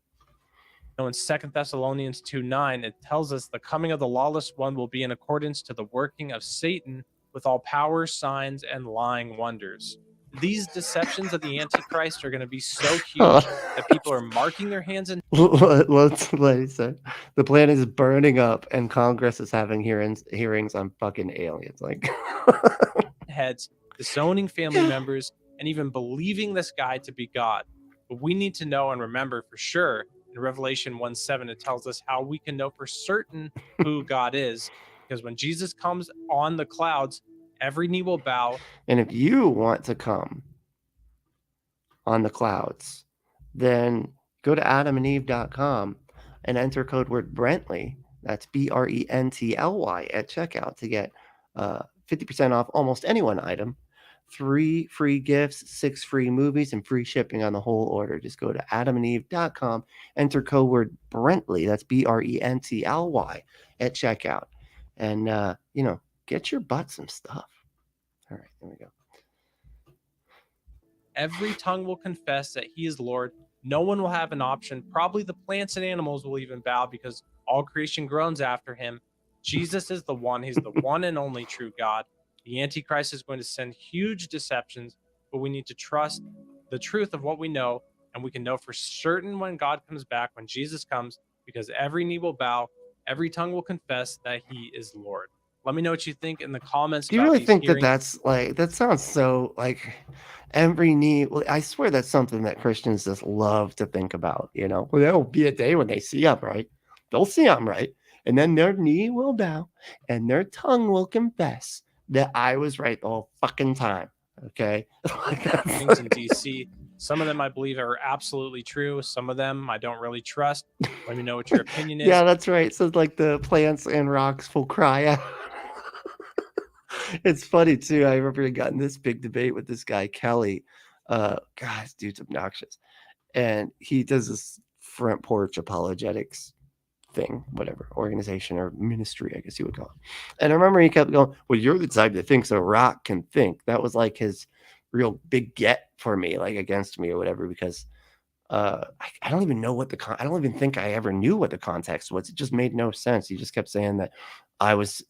in Second Thessalonians 2:9, it tells us the coming of the lawless one will be in accordance to the working of Satan with all power, signs, and lying wonders. These deceptions of the Antichrist are going to be so huge that people are marking their hands and Let's let it say. The planet is burning up and Congress is having hearings on fucking aliens. Like, heads, disowning family members, and even believing this guy to be God. But we need to know and remember for sure. In Revelation 1:7, it tells us how we can know for certain who God is. Because when Jesus comes on the clouds, every knee will bow. And if you want to come on the clouds, then go to adamandeve.com and enter code word Brently. That's BRENTLY at checkout to get 50% off almost any one item, 3 free gifts, 6 free movies, and free shipping on the whole order. Just go to adamandeve.com, enter code word Brently. That's BRENTLY at checkout. And, get your butt some stuff. All right, there we go. Every tongue will confess that he is Lord. No one will have an option. Probably the plants and animals will even bow because all creation groans after him. Jesus is the one. He's the one and only true God. The Antichrist is going to send huge deceptions, but we need to trust the truth of what we know, and we can know for certain when God comes back, when Jesus comes, because every knee will bow, every tongue will confess that he is Lord. Let me know what you think in the comments. Do you really think that that's like, that sounds so like every knee? Well, I swear that's something that Christians just love to think about, Well, there will be a day when they see him, right? They'll see him, right? And then their knee will bow and their tongue will confess that I was right the whole fucking time. Okay. Things in DC. Some of them I believe are absolutely true. Some of them I don't really trust. Let me know what your opinion is. Yeah, that's right. So like the plants and rocks will cry out. It's funny too. I remember I got in this big debate with this guy, Kelly. God, this dude's obnoxious. And he does this front porch apologetics thing, whatever, organization or ministry, I guess you would call it. And I remember he kept going, well, you're the type that thinks a rock can think. That was like his real big get for me, like against me or whatever, because I don't even know what I don't even think I ever knew what the context was. It just made no sense. He just kept saying that I was,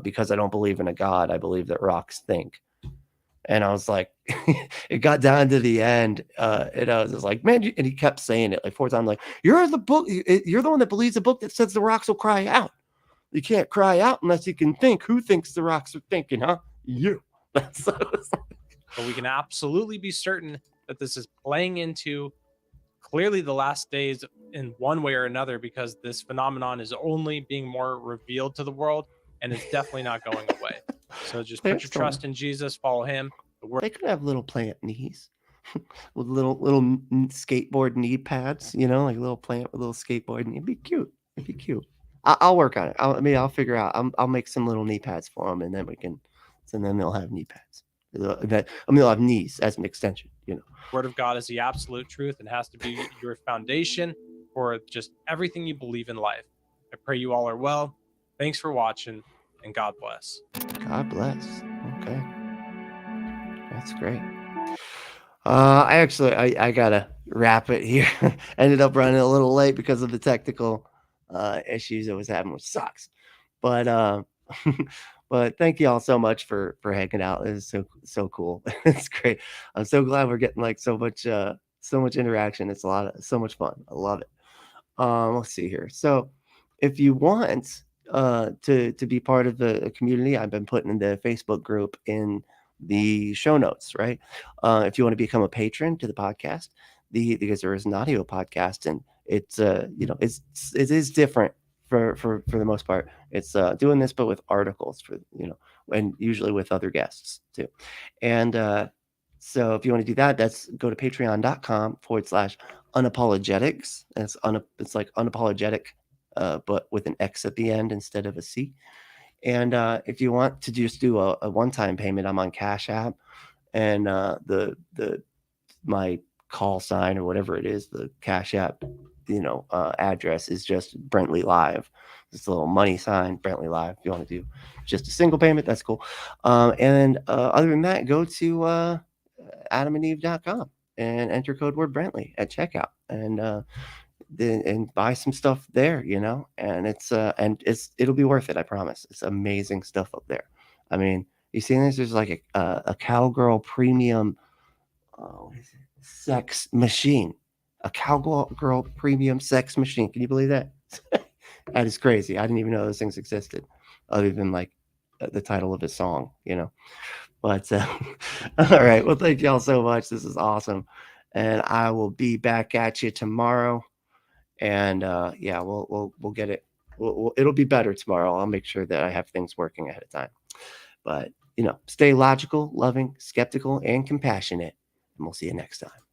because I don't believe in a God, I believe that rocks think. And I was like, it got down to the end, and I was just like, man, and he kept saying it like 4 times, like, you're the one that believes the book that says the rocks will cry out. You can't cry out unless you can think. Who thinks the rocks are thinking, huh? You. But we can absolutely be certain that this is playing into clearly the last days in one way or another, because this phenomenon is only being more revealed to the world, and it's definitely not going away. So just put your trust in Jesus, follow him. They could have little plant knees with little skateboard knee pads, like a little plant with a little skateboard. It'd be cute. I'll work on it. I'll figure out. I'll make some little knee pads for them, and then then they'll have knee pads. They'll have knees as an extension. Word of God is the absolute truth and has to be your foundation for just everything you believe in life. I pray you all are well. Thanks for watching, and God bless. God bless. Okay. That's great. I gotta wrap it here. Ended up running a little late because of the technical issues I was having, which sucks. But But thank you all so much for hanging out. It is so cool. It's great. I'm so glad we're getting like so much interaction. It's so much fun. I love it. Let's see here. So if you want to be part of the community, I've been putting the Facebook group in the show notes, right? If you want to become a patron to the podcast, because there is an audio podcast, and it's it is different for the most part. It's doing this but with articles for and usually with other guests too. And so if you want to do that, that's go to patreon.com/unapologetics. And it's like unapologetic, but with an X at the end instead of a C. And if you want to just do a one-time payment, I'm on Cash App, and my call sign or whatever it is, the Cash App, address is just Brentley Live. It's a little money sign, Brentley Live. If you want to do just a single payment, that's cool. And other than that, go to adamandeve.com and enter code word Brentley at checkout, and buy some stuff there, and it'll be worth it. I promise. It's amazing stuff up there. I mean, you see this? There's like a cowgirl premium, what is it? Sex machine, a cowgirl premium sex machine. Can you believe that? That is crazy. I didn't even know those things existed, other than like the title of his song, But all right. Well, thank y'all so much. This is awesome, and I will be back at you tomorrow. And yeah, we'll get it. It'll be better tomorrow. I'll make sure that I have things working ahead of time. But stay logical, loving, skeptical, and compassionate. And we'll see you next time.